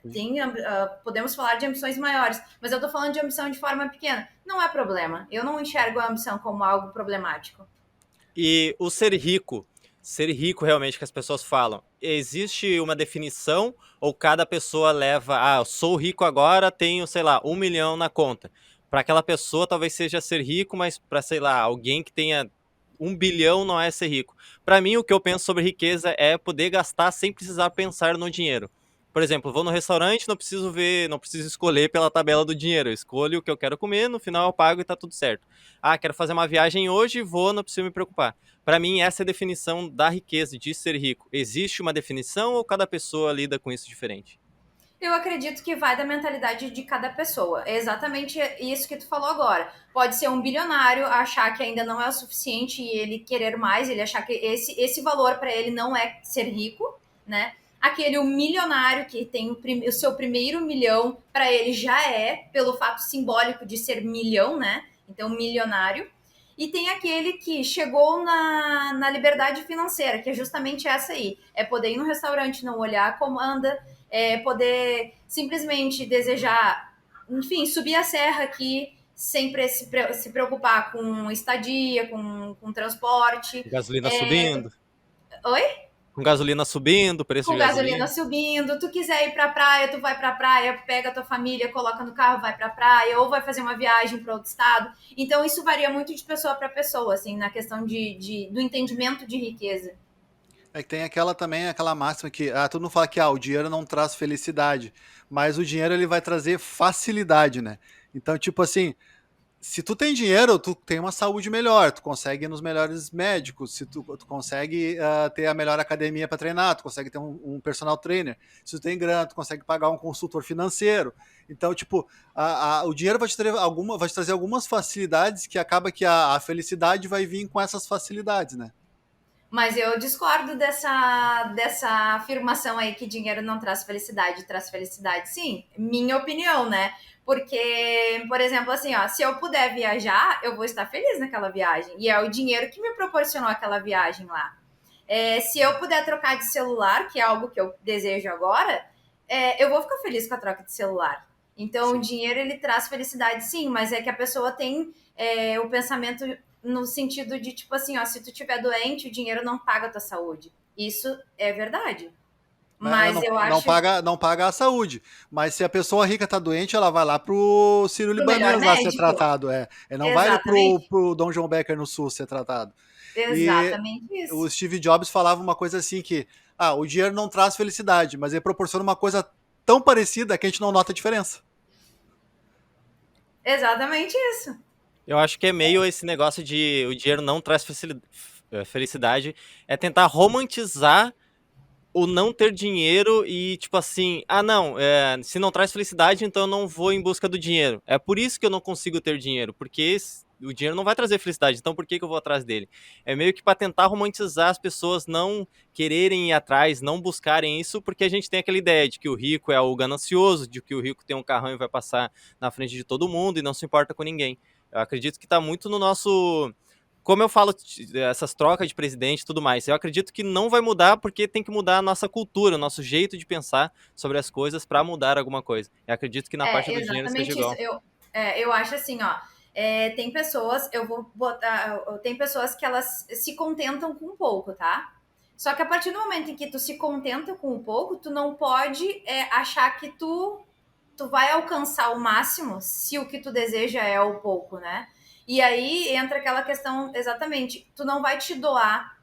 Podemos falar de ambições maiores, mas eu estou falando de ambição de forma pequena. Não é problema. Eu não enxergo a ambição como algo problemático. E o ser rico realmente que as pessoas falam, existe uma definição ou cada pessoa leva, eu sou rico agora, tenho, sei lá, 1 milhão na conta. Para aquela pessoa talvez seja ser rico, mas para, sei lá, alguém que tenha 1 bilhão não é ser rico. Para mim, o que eu penso sobre riqueza é poder gastar sem precisar pensar no dinheiro. Por exemplo, vou no restaurante, não preciso ver, não preciso escolher pela tabela do dinheiro. Eu escolho o que eu quero comer, no final eu pago e tá tudo certo. Quero fazer uma viagem hoje, vou, não preciso me preocupar. Para mim, essa é a definição da riqueza, de ser rico. Existe uma definição ou cada pessoa lida com isso diferente? Eu acredito que vai da mentalidade de cada pessoa. É exatamente isso que tu falou agora. Pode ser um bilionário achar que ainda não é o suficiente e ele querer mais, ele achar que esse valor para ele não é ser rico, né? Aquele milionário que tem o seu primeiro milhão, para ele já é, pelo fato simbólico de ser milhão, né? Então, milionário. E tem aquele que chegou na liberdade financeira, que é justamente essa aí. É poder ir no restaurante, não olhar como anda, poder simplesmente desejar, enfim, subir a serra aqui, sempre se preocupar com estadia, com transporte. Gasolina subindo? Oi? Com gasolina subindo, preço Com de gasolina gasolina? subindo, tu quiser ir pra praia, tu vai pra praia, pega a tua família, coloca no carro, vai pra praia, ou vai fazer uma viagem para outro estado. Então, isso varia muito de pessoa para pessoa, assim, na questão do entendimento de riqueza. É que tem aquela máxima que, todo mundo fala que o dinheiro não traz felicidade, mas o dinheiro ele vai trazer facilidade, né? Então, tipo assim, se tu tem dinheiro, tu tem uma saúde melhor, tu consegue ir nos melhores médicos, se tu consegue ter a melhor academia para treinar, tu consegue ter um personal trainer, se tu tem grana, tu consegue pagar um consultor financeiro. Então, tipo, o dinheiro vai te trazer algumas facilidades que acaba que a felicidade vai vir com essas facilidades, né? Mas eu discordo dessa afirmação aí que dinheiro não traz felicidade, traz felicidade. Sim, minha opinião, né? Porque, por exemplo, assim, ó, se eu puder viajar, eu vou estar feliz naquela viagem. E é o dinheiro que me proporcionou aquela viagem lá. Se eu puder trocar de celular, que é algo que eu desejo agora, eu vou ficar feliz com a troca de celular. Então, sim, o dinheiro ele traz felicidade, sim, mas é que a pessoa tem o pensamento no sentido de, tipo assim, ó, se tu tiver doente, o dinheiro não paga a tua saúde. Isso é verdade. Mas eu acho não paga a saúde. Mas se a pessoa rica tá doente, ela vai lá pro Sírio pro melhor Libanês lá ser médico. tratado. Não vai ali Exatamente. pro Dom João Becker no Sul ser tratado. E Exatamente o isso. Steve Jobs falava uma coisa assim que o dinheiro não traz felicidade, mas ele proporciona uma coisa tão parecida que a gente não nota a diferença. Exatamente isso. Eu acho que é meio esse negócio de o dinheiro não traz felicidade, é tentar romantizar o não ter dinheiro e, tipo assim, não, se não traz felicidade, então eu não vou em busca do dinheiro. É por isso que eu não consigo ter dinheiro, porque o dinheiro não vai trazer felicidade, então por que eu vou atrás dele? É meio que para tentar romantizar as pessoas não quererem ir atrás, não buscarem isso, porque a gente tem aquela ideia de que o rico é o ganancioso, de que o rico tem um carrão e vai passar na frente de todo mundo e não se importa com ninguém. Eu acredito que tá muito no nosso... Como eu falo, essas trocas de presidente e tudo mais, eu acredito que não vai mudar porque tem que mudar a nossa cultura, o nosso jeito de pensar sobre as coisas para mudar alguma coisa. Eu acredito que na parte do dinheiro seja Exatamente isso. igual. Eu acho assim, ó. Tem pessoas, eu vou botar. Tem pessoas que elas se contentam com pouco, tá? Só que a partir do momento em que tu se contenta com um pouco, tu não pode achar que tu vai alcançar o máximo se o que tu deseja é o pouco, né? E aí entra aquela questão, exatamente, tu não vai te doar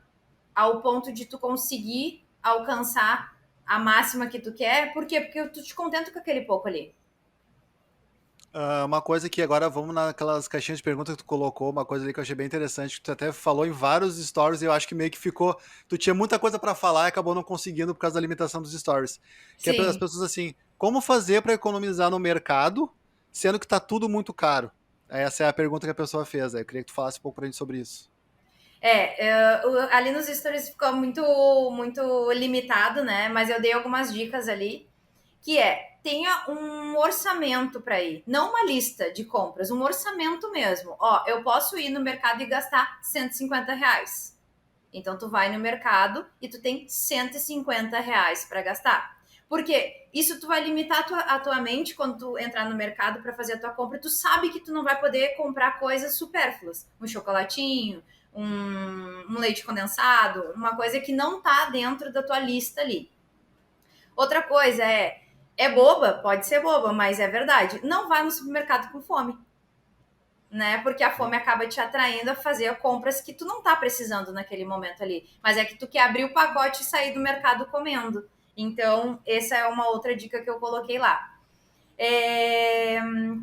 ao ponto de tu conseguir alcançar a máxima que tu quer. Por quê? Porque tu te contenta com aquele pouco ali. Uma coisa que agora vamos naquelas caixinhas de perguntas que tu colocou, uma coisa ali que eu achei bem interessante, que tu até falou em vários stories e eu acho que meio que ficou. Tu tinha muita coisa para falar e acabou não conseguindo por causa da limitação dos stories. Que é para as Sim. pessoas assim, como fazer para economizar no mercado, sendo que tá tudo muito caro? Essa é a pergunta que a pessoa fez. Eu queria que tu falasse um pouco pra gente sobre isso. Ali nos stories ficou muito limitado, né? Mas eu dei algumas dicas ali, que tenha um orçamento para ir, não uma lista de compras, um orçamento mesmo. Ó, eu posso ir no mercado e gastar R$ 150. Então, tu vai no mercado e tu tem R$ 150 para gastar. Porque isso tu vai limitar a tua mente quando tu entrar no mercado para fazer a tua compra. Tu sabe que tu não vai poder comprar coisas supérfluas. Um chocolatinho, um leite condensado, uma coisa que não tá dentro da tua lista ali. Outra coisa é boba? Pode ser boba, mas é verdade. Não vai no supermercado com fome. Né? Porque a fome acaba te atraindo a fazer compras que tu não tá precisando naquele momento ali. Mas é que tu quer abrir o pacote e sair do mercado comendo. Então, essa é uma outra dica que eu coloquei lá.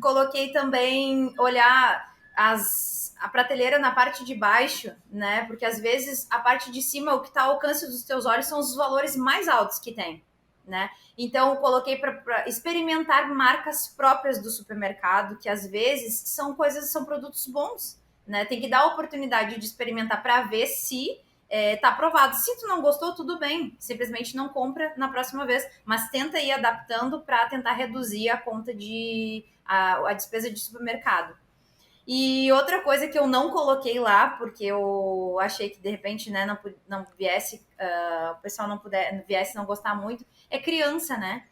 Coloquei também olhar a prateleira na parte de baixo, né? Porque às vezes a parte de cima, o que está ao alcance dos teus olhos, são os valores mais altos que tem, né? Então, coloquei para experimentar marcas próprias do supermercado, que às vezes são produtos bons, né? Tem que dar a oportunidade de experimentar para ver se tá aprovado. Se tu não gostou, tudo bem. Simplesmente não compra na próxima vez, mas tenta ir adaptando para tentar reduzir a conta a despesa de supermercado. E outra coisa que eu não coloquei lá, porque eu achei que de repente, né, não viesse, o pessoal viesse não gostar muito, é criança, né?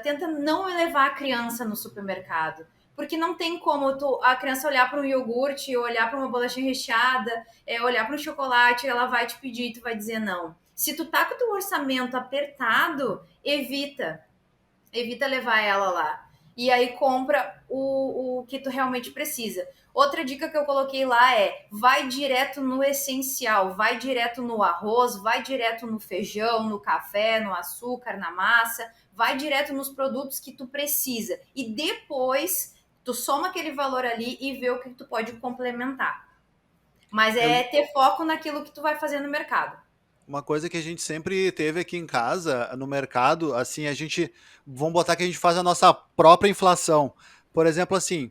Tenta não levar a criança no supermercado. Porque não tem como a criança olhar para um iogurte, olhar para uma bolachinha recheada, olhar para um chocolate, ela vai te pedir e tu vai dizer não. Se tu tá com o teu orçamento apertado, evita levar ela lá. E aí compra o que tu realmente precisa. Outra dica que eu coloquei lá vai direto no essencial, vai direto no arroz, vai direto no feijão, no café, no açúcar, na massa, vai direto nos produtos que tu precisa. E depois tu soma aquele valor ali e vê o que tu pode complementar. Mas ter foco naquilo que tu vai fazer no mercado. Uma coisa que a gente sempre teve aqui em casa, no mercado, assim, vamos botar que a gente faz a nossa própria inflação. Por exemplo, assim,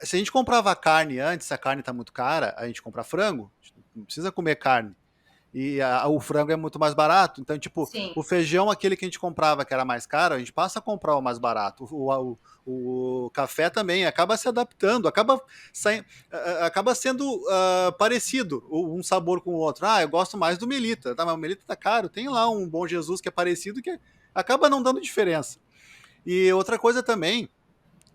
se a gente comprava carne antes, se a carne tá muito cara, a gente compra frango, a gente não precisa comer carne. E o frango é muito mais barato. Então, tipo, Sim. O feijão, aquele que a gente comprava que era mais caro, a gente passa a comprar o mais barato. O café também acaba se adaptando, acaba sendo parecido um sabor com o outro. Eu gosto mais do Melita, tá? Mas o Melita tá caro. Tem lá um Bom Jesus que é parecido, que acaba não dando diferença. E outra coisa também,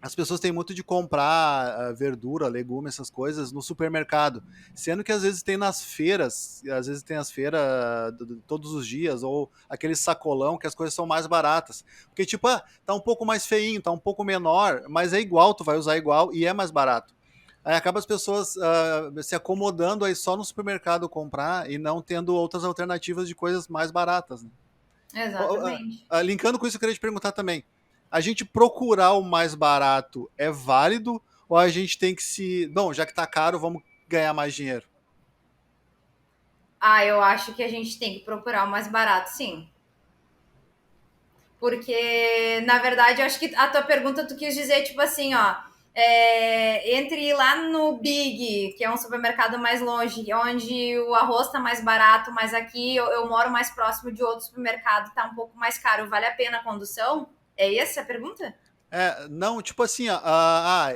as pessoas têm muito de comprar verdura, legume, essas coisas no supermercado, sendo que às vezes tem nas feiras, às vezes tem as feiras todos os dias, ou aquele sacolão que as coisas são mais baratas. Porque, tipo, tá um pouco mais feinho, tá um pouco menor, mas é igual, tu vai usar igual e é mais barato. Aí acaba as pessoas se acomodando aí só no supermercado comprar e não tendo outras alternativas de coisas mais baratas, né? Exatamente. Linkando com isso, eu queria te perguntar também. A gente procurar o mais barato é válido ou a gente tem que Bom, já que tá caro, vamos ganhar mais dinheiro? Eu acho que a gente tem que procurar o mais barato, sim. Porque, na verdade, eu acho que a tua pergunta tu quis dizer, tipo assim, entre ir lá no Big, que é um supermercado mais longe, onde o arroz tá mais barato, mas aqui eu moro mais próximo de outro supermercado, tá um pouco mais caro, vale a pena a condução? É essa a pergunta? Não, tipo assim,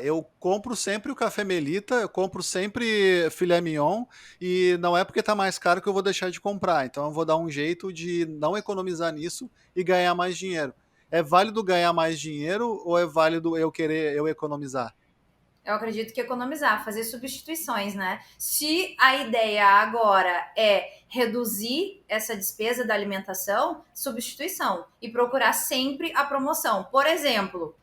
eu compro sempre o café Melita, eu compro sempre filé mignon, e não é porque tá mais caro que eu vou deixar de comprar. Então eu vou dar um jeito de não economizar nisso e ganhar mais dinheiro. É válido ganhar mais dinheiro ou é válido eu economizar? Eu acredito que economizar, fazer substituições, né? Se a ideia agora é reduzir essa despesa da alimentação, substituição e procurar sempre a promoção. Por exemplo,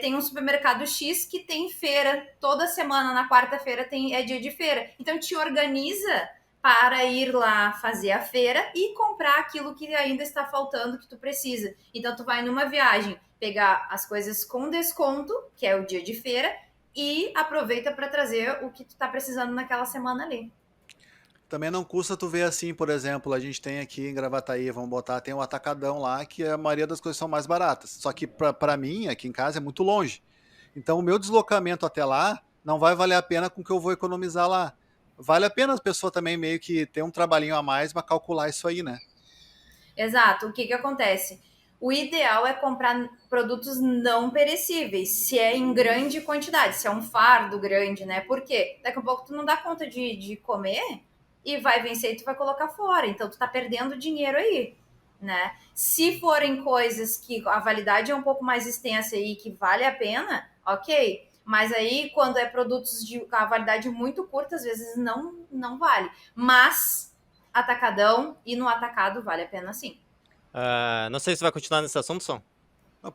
tem um supermercado X que tem feira toda semana, na quarta-feira é dia de feira. Então te organiza para ir lá fazer a feira e comprar aquilo que ainda está faltando, que tu precisa. Então tu vai numa viagem pegar as coisas com desconto, que é o dia de feira, e aproveita para trazer o que tu tá precisando naquela semana ali. Também não custa tu ver assim, por exemplo, a gente tem aqui em Gravataí, vamos botar, tem um atacadão lá que a maioria das coisas são mais baratas. Só que pra mim, aqui em casa, é muito longe. Então o meu deslocamento até lá não vai valer a pena com o que eu vou economizar lá. Vale a pena a pessoa também meio que ter um trabalhinho a mais para calcular isso aí, né? Exato. O que acontece? O ideal é comprar produtos não perecíveis, se é em grande quantidade, se é um fardo grande, né? Por quê? Daqui a pouco tu não dá conta de comer, e vai vencer e tu vai colocar fora. Então, tu tá perdendo dinheiro aí, né? Se forem coisas que a validade é um pouco mais extensa e que vale a pena, ok. Mas aí, quando é produtos de a validade muito curta, às vezes não vale. Mas, atacadão e no atacado vale a pena sim. Não sei se vai continuar nesse assunto, Som.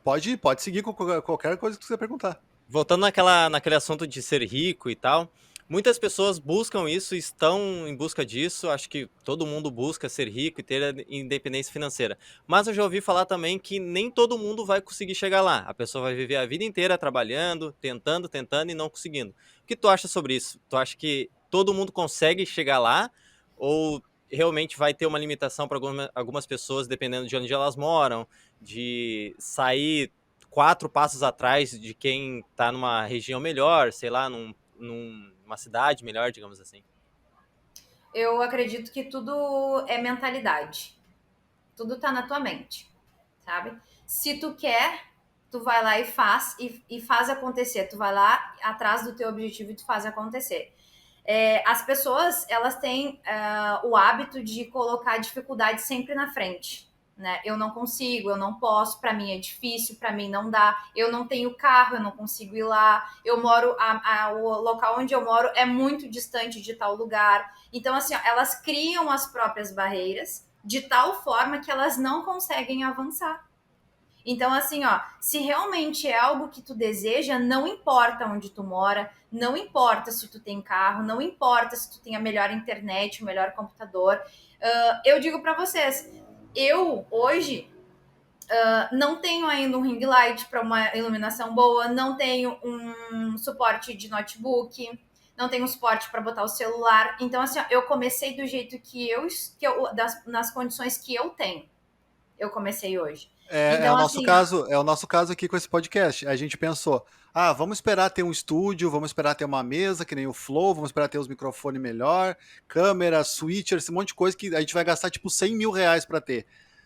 Pode seguir com qualquer coisa que você perguntar. Voltando naquele assunto de ser rico e tal, muitas pessoas buscam isso, estão em busca disso. Acho que todo mundo busca ser rico e ter a independência financeira. Mas eu já ouvi falar também que nem todo mundo vai conseguir chegar lá. A pessoa vai viver a vida inteira trabalhando, tentando e não conseguindo. O que tu acha sobre isso? Tu acha que todo mundo consegue chegar lá? Ou realmente vai ter uma limitação para algumas pessoas, dependendo de onde elas moram, de sair 4 passos atrás de quem está numa região melhor, sei lá, numa cidade melhor, digamos assim? Eu acredito que tudo é mentalidade. Tudo tá na tua mente, sabe? Se tu quer, tu vai lá e faz acontecer. Tu vai lá atrás do teu objetivo e tu faz acontecer. As pessoas, elas têm o hábito de colocar a dificuldade sempre na frente. Né? Eu não consigo, eu não posso, para mim é difícil, para mim não dá, eu não tenho carro, eu não consigo ir lá, eu moro, o local onde eu moro é muito distante de tal lugar. Então, assim, ó, elas criam as próprias barreiras de tal forma que elas não conseguem avançar. Então, assim, ó, se realmente é algo que tu deseja, não importa onde tu mora, não importa se tu tem carro, não importa se tu tem a melhor internet, o melhor computador. Eu digo para vocês, eu hoje não tenho ainda um ring light para uma iluminação boa, não tenho um suporte de notebook, não tenho suporte para botar o celular. Então, assim, ó, eu comecei do jeito nas condições que eu tenho. Eu comecei hoje. É Então, o nosso assim, ó, caso, é o nosso caso aqui com esse podcast. A gente pensou, vamos esperar ter um estúdio, vamos esperar ter uma mesa, que nem o Flow, vamos esperar ter os microfones melhor, câmera, switcher, esse monte de coisa que a gente vai gastar tipo 100 mil reais para ter.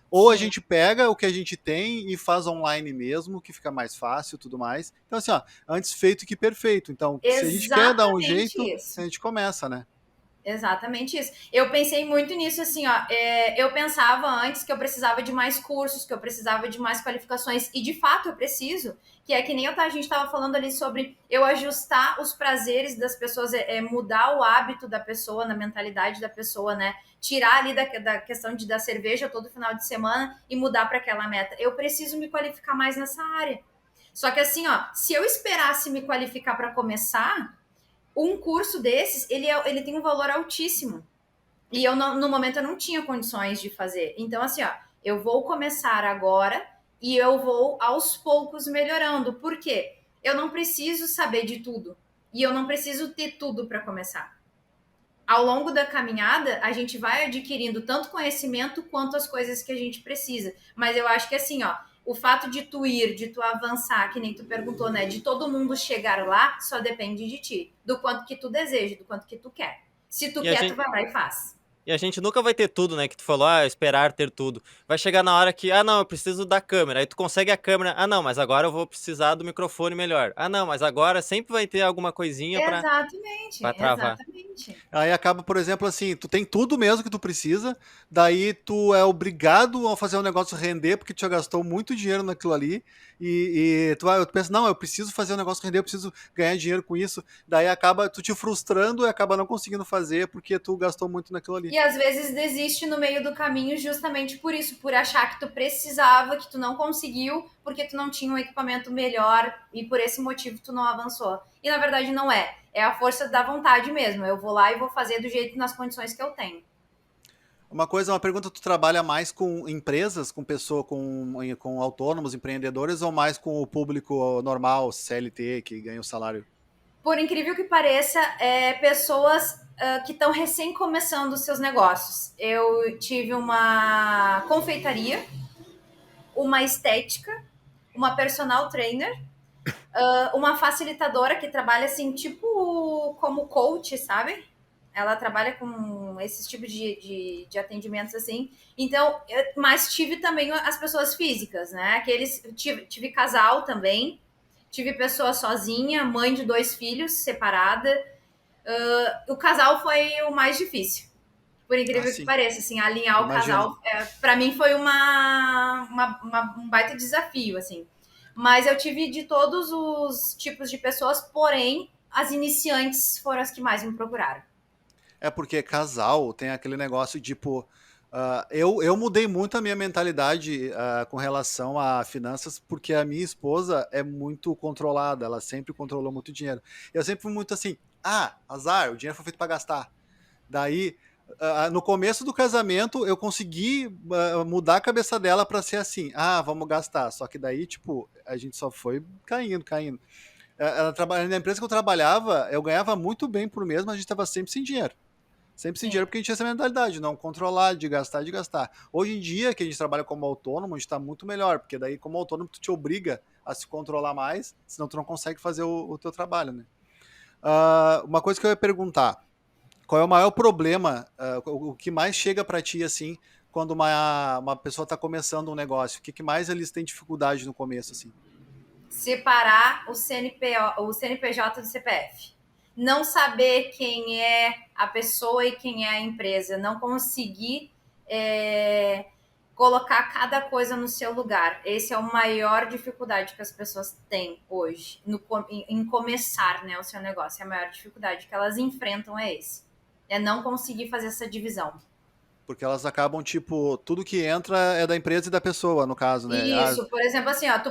Ou a sim, gente pega o que a gente tem e faz online mesmo, que fica mais fácil e tudo mais. Então, assim, antes feito que perfeito. Então, se a gente quer dar um exatamente jeito, a isso. gente começa, né? Exatamente isso. Eu pensei muito nisso, assim, ó. Eu pensava antes que eu precisava de mais cursos, que eu precisava de mais qualificações, e de fato eu preciso, que é que nem a gente estava falando ali sobre eu ajustar os prazeres das pessoas, mudar o hábito da pessoa, na mentalidade da pessoa, né? Tirar ali da questão da cerveja todo final de semana e mudar para aquela meta. Eu preciso me qualificar mais nessa área. Só que assim, ó, se eu esperasse me qualificar para começar, um curso desses, ele tem um valor altíssimo. E eu, no momento, eu não tinha condições de fazer. Então, assim, ó, eu vou começar agora e eu vou, aos poucos, melhorando. Por quê? Eu não preciso saber de tudo. E eu não preciso ter tudo para começar. Ao longo da caminhada, a gente vai adquirindo tanto conhecimento quanto as coisas que a gente precisa. Mas eu acho que, assim, ó, o fato de tu ir, de tu avançar, que nem tu perguntou, né? De todo mundo chegar lá, só depende de ti. Do quanto que tu deseja, do quanto que tu quer. Se tu E a quer, tu gente, vai lá e faz. E a gente nunca vai ter tudo, né? Que tu falou, esperar ter tudo. Vai chegar na hora que, não, eu preciso da câmera. Aí tu consegue a câmera. Não, mas agora eu vou precisar do microfone melhor. Não, mas agora sempre vai ter alguma coisinha Exatamente, pra travar. exatamente. Aí acaba, por exemplo, assim, tu tem tudo mesmo que tu precisa, daí tu é obrigado a fazer o negócio render porque tu já gastou muito dinheiro naquilo ali e tu pensa, não, eu preciso fazer o negócio render, eu preciso ganhar dinheiro com isso, daí acaba tu te frustrando e acaba não conseguindo fazer porque tu gastou muito naquilo ali. E às vezes desiste no meio do caminho justamente por isso, por achar que tu precisava, que tu não conseguiu, porque tu não tinha um equipamento melhor e por esse motivo tu não avançou. E na verdade não é. É a força da vontade mesmo. Eu vou lá e vou fazer do jeito nas condições que eu tenho. Uma pergunta, tu trabalha mais com empresas, com pessoa, com autônomos, empreendedores ou mais com o público normal, CLT, que ganha o salário? Por incrível que pareça, pessoas que estão recém começando os seus negócios. Eu tive uma confeitaria, uma estética, uma personal trainer, uma facilitadora que trabalha assim, tipo como coach, sabe? Ela trabalha com esses tipos de atendimentos assim. Então, mas tive também as pessoas físicas, né? Tive casal também, tive pessoa sozinha, mãe de 2 filhos, separada. O casal foi o mais difícil. Por Ah, incrível que sim, pareça, assim, alinhar o imagino. casal, para mim foi um baita desafio, assim. Mas eu tive de todos os tipos de pessoas, porém, as iniciantes foram as que mais me procuraram. É porque casal tem aquele negócio tipo. Eu mudei muito a minha mentalidade com relação a finanças, porque a minha esposa é muito controlada, ela sempre controlou muito dinheiro. Eu sempre fui muito assim: azar, o dinheiro foi feito para gastar. Daí, no começo do casamento, eu consegui mudar a cabeça dela para ser assim: vamos gastar. Só que daí, tipo, a gente só foi caindo, caindo. Ela trabalha na empresa que eu trabalhava, eu ganhava muito bem por mês, mas a gente estava sempre sem dinheiro. Sempre sem dinheiro, Sim. porque a gente tinha essa mentalidade, não controlar, de gastar, de gastar. Hoje em dia, que a gente trabalha como autônomo, a gente está muito melhor, porque daí, como autônomo, tu te obriga a se controlar mais, senão tu não consegue fazer o teu trabalho, né? Uma coisa que eu ia perguntar, qual é o maior problema, o que mais chega para ti, assim, quando uma pessoa está começando um negócio? O que mais eles têm dificuldade no começo, assim? Separar o CNPJ do CPF. Não saber quem é a pessoa e quem é a empresa. Não conseguir colocar cada coisa no seu lugar. Esse é a maior dificuldade que as pessoas têm hoje em começar, né, o seu negócio. É a maior dificuldade que elas enfrentam é esse. É não conseguir fazer essa divisão. Porque elas acabam, tipo, tudo que entra é da empresa e da pessoa, no caso, né? Isso, por exemplo, assim, ó,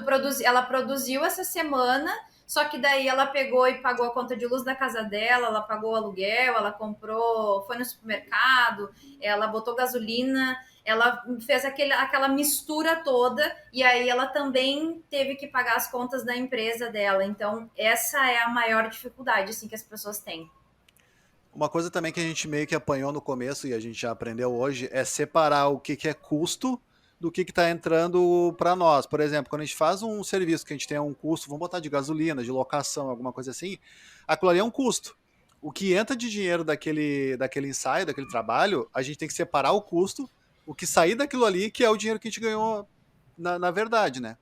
ela produziu essa semana, só que daí ela pegou e pagou a conta de luz da casa dela, ela pagou o aluguel, ela comprou, foi no supermercado, ela botou gasolina, ela fez aquela mistura toda e aí ela também teve que pagar as contas da empresa dela. Então, essa é a maior dificuldade assim que as pessoas têm. Uma coisa também que a gente meio que apanhou no começo e a gente já aprendeu hoje é separar o que é custo do que está entrando para nós. Por exemplo, quando a gente faz um serviço que a gente tem um custo, vamos botar de gasolina, de locação, alguma coisa assim, aquilo ali é um custo. O que entra de dinheiro daquele ensaio, daquele trabalho, a gente tem que separar o custo, o que sair daquilo ali, que é o dinheiro que a gente ganhou na verdade, né?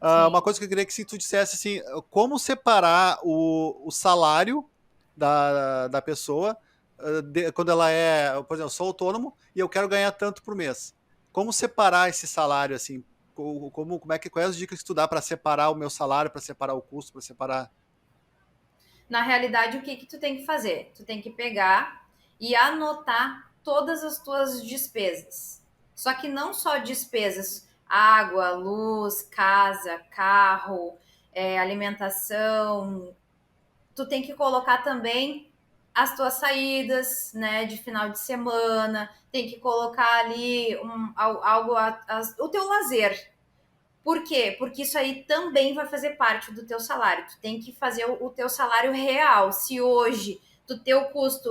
Uma Sim. coisa que eu queria que se tu dissesse assim, como separar o salário da pessoa quando ela é, por exemplo, eu sou autônomo e eu quero ganhar tanto por mês. Como separar esse salário assim? Quais as dicas que tu dá para separar o meu salário, para separar o custo, para separar? Na realidade, o que que tu tem que fazer? Tu tem que pegar e anotar todas as tuas despesas. Só que não só despesas, água, luz, casa, carro, alimentação. Tu tem que colocar também as tuas saídas, né, de final de semana. Tem que colocar ali o teu lazer, por quê? Porque isso aí também vai fazer parte do teu salário. Tu tem que fazer o teu salário real. Se hoje o teu custo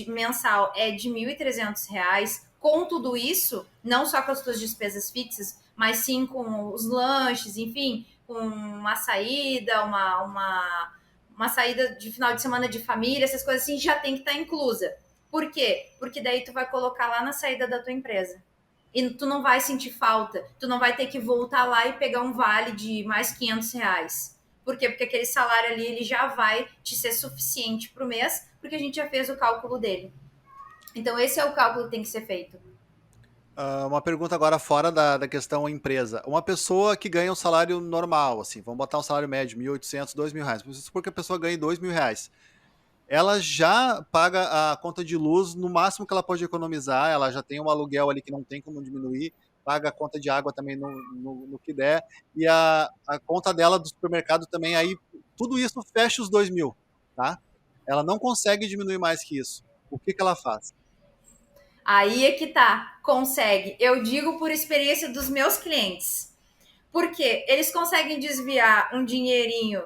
mensal é de R$ 1.300, com tudo isso, não só com as tuas despesas fixas, mas sim com os lanches, enfim, com uma saída, uma saída de final de semana de família, essas coisas assim, já tem que estar inclusa. Por quê? Porque daí tu vai colocar lá na saída da tua empresa e tu não vai sentir falta, tu não vai ter que voltar lá e pegar um vale de mais R$ 500. Por quê? Porque aquele salário ali ele já vai te ser suficiente para o mês, porque a gente já fez o cálculo dele. Então esse é o cálculo que tem que ser feito. Uma pergunta agora fora da questão empresa. Uma pessoa que ganha um salário normal, assim, vamos botar um salário médio, 1.800, R$ 2.000. Vamos supor que a pessoa ganhe R$ 2.000. Ela já paga a conta de luz no máximo que ela pode economizar, ela já tem um aluguel ali que não tem como diminuir, paga a conta de água também no que der, e a conta dela do supermercado também, aí tudo isso fecha os 2.000, tá? Ela não consegue diminuir mais que isso. O que ela faz? Aí é que tá, consegue. Eu digo por experiência dos meus clientes. Porque eles conseguem desviar um dinheirinho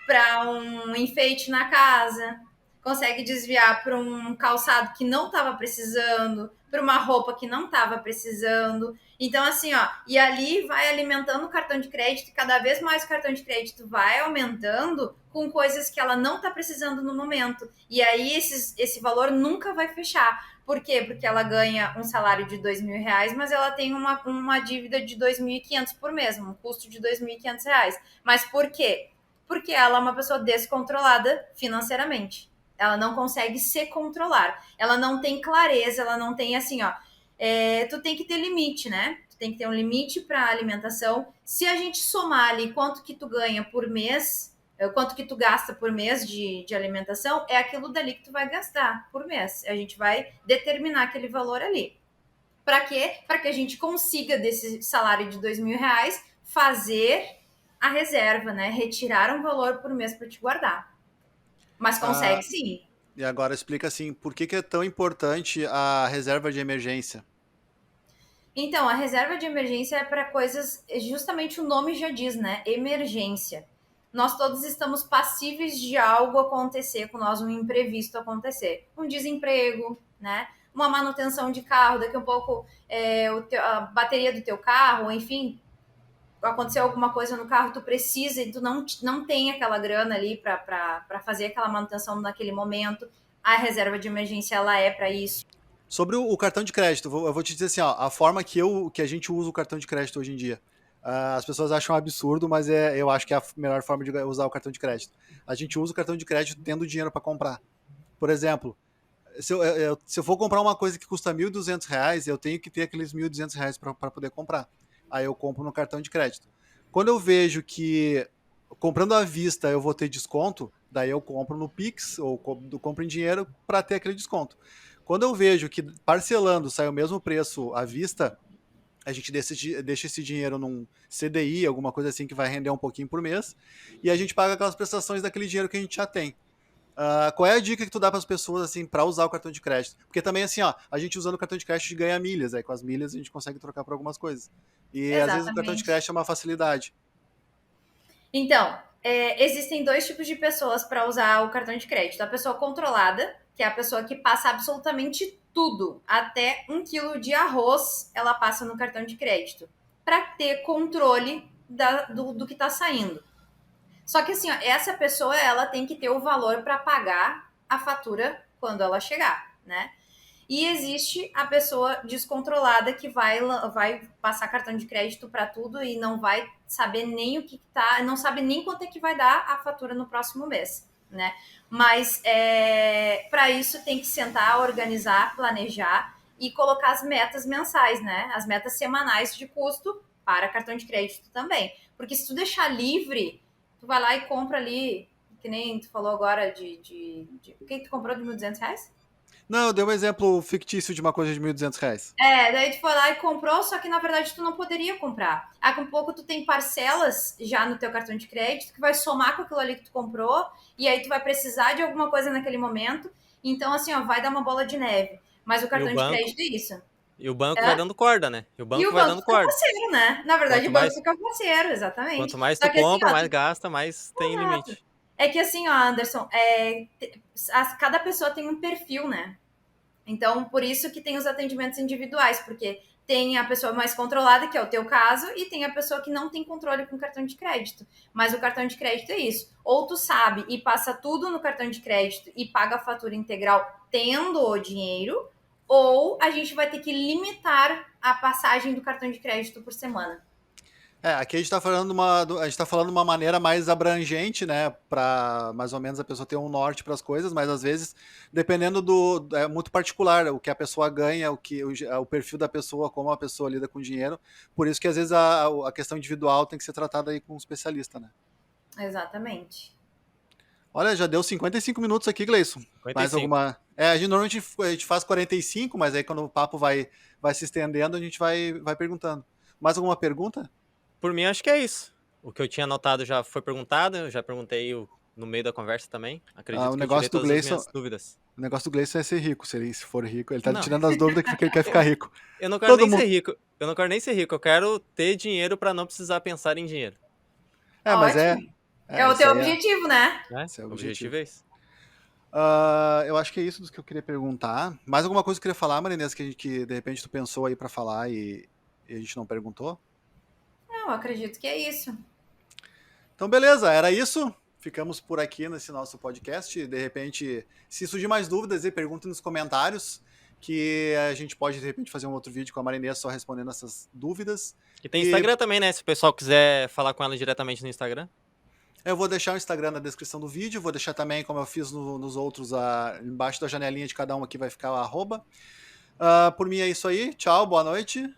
para um enfeite na casa, consegue desviar para um calçado que não estava precisando, para uma roupa que não estava precisando. Então, assim, ó, e ali vai alimentando o cartão de crédito, e cada vez mais o cartão de crédito vai aumentando com coisas que ela não está precisando no momento. E aí esse valor nunca vai fechar. Por quê? Porque ela ganha um salário de R$ 2.000, mas ela tem uma dívida de 2.500 por mês, um custo de R$ 2.500. Mas por quê? Porque ela é uma pessoa descontrolada financeiramente. Ela não consegue se controlar. Ela não tem clareza, ela não tem assim, ó. Tu tem que ter limite, né? Tu tem que ter um limite para alimentação. Se a gente somar ali quanto que tu ganha por mês, quanto que tu gasta por mês de alimentação, é aquilo dali que tu vai gastar por mês. A gente vai determinar aquele valor ali. Para quê? Para que a gente consiga desse salário de R$ 2.000 fazer a reserva, né? Retirar um valor por mês para te guardar. Mas consegue Ah, sim. e agora explica assim, por que que é tão importante a reserva de emergência? Então, a reserva de emergência é para coisas, justamente o nome já diz, né? Emergência. Nós todos estamos passíveis de algo acontecer com nós, um imprevisto acontecer. Um desemprego, né? Uma manutenção de carro, daqui a um pouco a bateria do teu carro, enfim, aconteceu alguma coisa no carro, tu precisa e tu não tem aquela grana ali para fazer aquela manutenção naquele momento. A reserva de emergência, ela é para isso. Sobre o cartão de crédito, eu vou te dizer assim, ó, a forma que a gente usa o cartão de crédito hoje em dia. As pessoas acham um absurdo, mas eu acho que é a melhor forma de usar o cartão de crédito. A gente usa o cartão de crédito tendo dinheiro para comprar. Por exemplo, se eu for comprar uma coisa que custa R$ 1.200, eu tenho que ter aqueles R$ 1.200 para poder comprar. Aí eu compro no cartão de crédito. Quando eu vejo que comprando à vista eu vou ter desconto, daí eu compro no Pix ou compro em dinheiro para ter aquele desconto. Quando eu vejo que parcelando sai o mesmo preço à vista, a gente deixa esse dinheiro num CDI, alguma coisa assim que vai render um pouquinho por mês, e a gente paga aquelas prestações daquele dinheiro que a gente já tem. Qual é a dica que tu dá para as pessoas assim para usar o cartão de crédito? Porque também assim, ó, a gente usando o cartão de crédito ganha milhas, aí com as milhas a gente consegue trocar por algumas coisas. E às vezes o cartão de Exatamente. crédito é uma facilidade. Então, existem dois tipos de pessoas para usar o cartão de crédito. A pessoa controlada, que é a pessoa que passa absolutamente tudo, até 1 quilo de arroz ela passa no cartão de crédito, para ter controle do que está saindo. Só que assim, ó, essa pessoa ela tem que ter o valor para pagar a fatura quando ela chegar, né? E existe a pessoa descontrolada que vai passar cartão de crédito para tudo e não vai saber nem o que tá, não sabe nem quanto é que vai dar a fatura no próximo mês, né? Mas para isso tem que sentar, organizar, planejar e colocar as metas mensais, né? As metas semanais de custo para cartão de crédito também. Porque se tu deixar livre, tu vai lá e compra ali, que nem tu falou agora o que tu comprou de R$ 1.200? Não, eu dei um exemplo fictício de uma coisa de R$ 1.200. Daí tu foi lá e comprou, só que na verdade tu não poderia comprar. Aí com um pouco tu tem parcelas já no teu cartão de crédito que vai somar com aquilo ali que tu comprou, e aí tu vai precisar de alguma coisa naquele momento. Então, assim, ó, vai dar uma bola de neve. Mas o E o cartão de banco, crédito é isso. e o banco vai É? dando corda, né? E o E banco o vai banco dando fica corda. parceiro, né? Na verdade, Quanto o banco mais, fica parceiro, exatamente. quanto mais tu Só que assim, compra, ó, mais gasta, mais tem exato. limite. É que assim, ó, Anderson, cada pessoa tem um perfil, né? Então, por isso que tem os atendimentos individuais, porque tem a pessoa mais controlada, que é o teu caso, e tem a pessoa que não tem controle com o cartão de crédito. Mas o cartão de crédito é isso. Ou tu sabe e passa tudo no cartão de crédito e paga a fatura integral tendo o dinheiro, ou a gente vai ter que limitar a passagem do cartão de crédito por semana. Aqui a gente está falando a gente tá falando de uma maneira mais abrangente, né, para mais ou menos a pessoa ter um norte para as coisas, mas às vezes, dependendo é muito particular, o que a pessoa ganha, o perfil da pessoa, como a pessoa lida com o dinheiro, por isso que às vezes a questão individual tem que ser tratada aí com um especialista, né. Exatamente. Olha, já deu 55 minutos aqui, Gleison. Mais 55. alguma? A gente normalmente a gente faz 45, mas aí quando o papo vai se estendendo, a gente vai perguntando. Mais alguma pergunta? Por mim, acho que é isso. O que eu tinha anotado já foi perguntado, eu já perguntei no meio da conversa também. O Acredito que eu tirei negócio do todas as Gleison, minhas dúvidas. o negócio do Gleison é ser rico. Se for rico, ele tá Não, tirando as dúvidas que ele quer ficar rico. eu não quero Todo nem ser mundo. rico. Eu não quero nem ser rico, eu quero ter dinheiro pra não precisar pensar em dinheiro. Mas Ótimo. É o isso teu aí objetivo, né? Né? esse é o O objetivo. objetivo é esse. Eu acho que é isso dos que eu queria perguntar. Mais alguma coisa que eu queria falar, Marinês, que de repente tu pensou aí pra falar e a gente não perguntou? Não, acredito que é isso. Então, beleza, era isso. Ficamos por aqui nesse nosso podcast. De repente, se surgir mais dúvidas, perguntem nos comentários, que a gente pode, de repente, fazer um outro vídeo com a Marinês só respondendo essas dúvidas. E tem E Instagram também, né? Se o pessoal quiser falar com ela diretamente no Instagram. Eu vou deixar o Instagram na descrição do vídeo, vou deixar também, como eu fiz nos outros, embaixo da janelinha de cada um aqui vai ficar o arroba. Por mim é isso aí. Tchau, boa noite.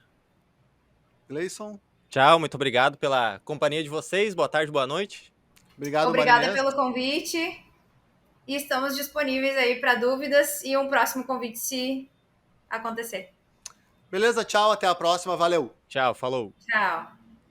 Gleison. Tchau, muito obrigado pela companhia de vocês. Boa tarde, boa noite. Obrigado, Obrigada Marinês. pelo convite. E estamos disponíveis aí para dúvidas e um próximo convite se acontecer. Beleza, tchau, até a próxima, valeu. Tchau, falou. Tchau.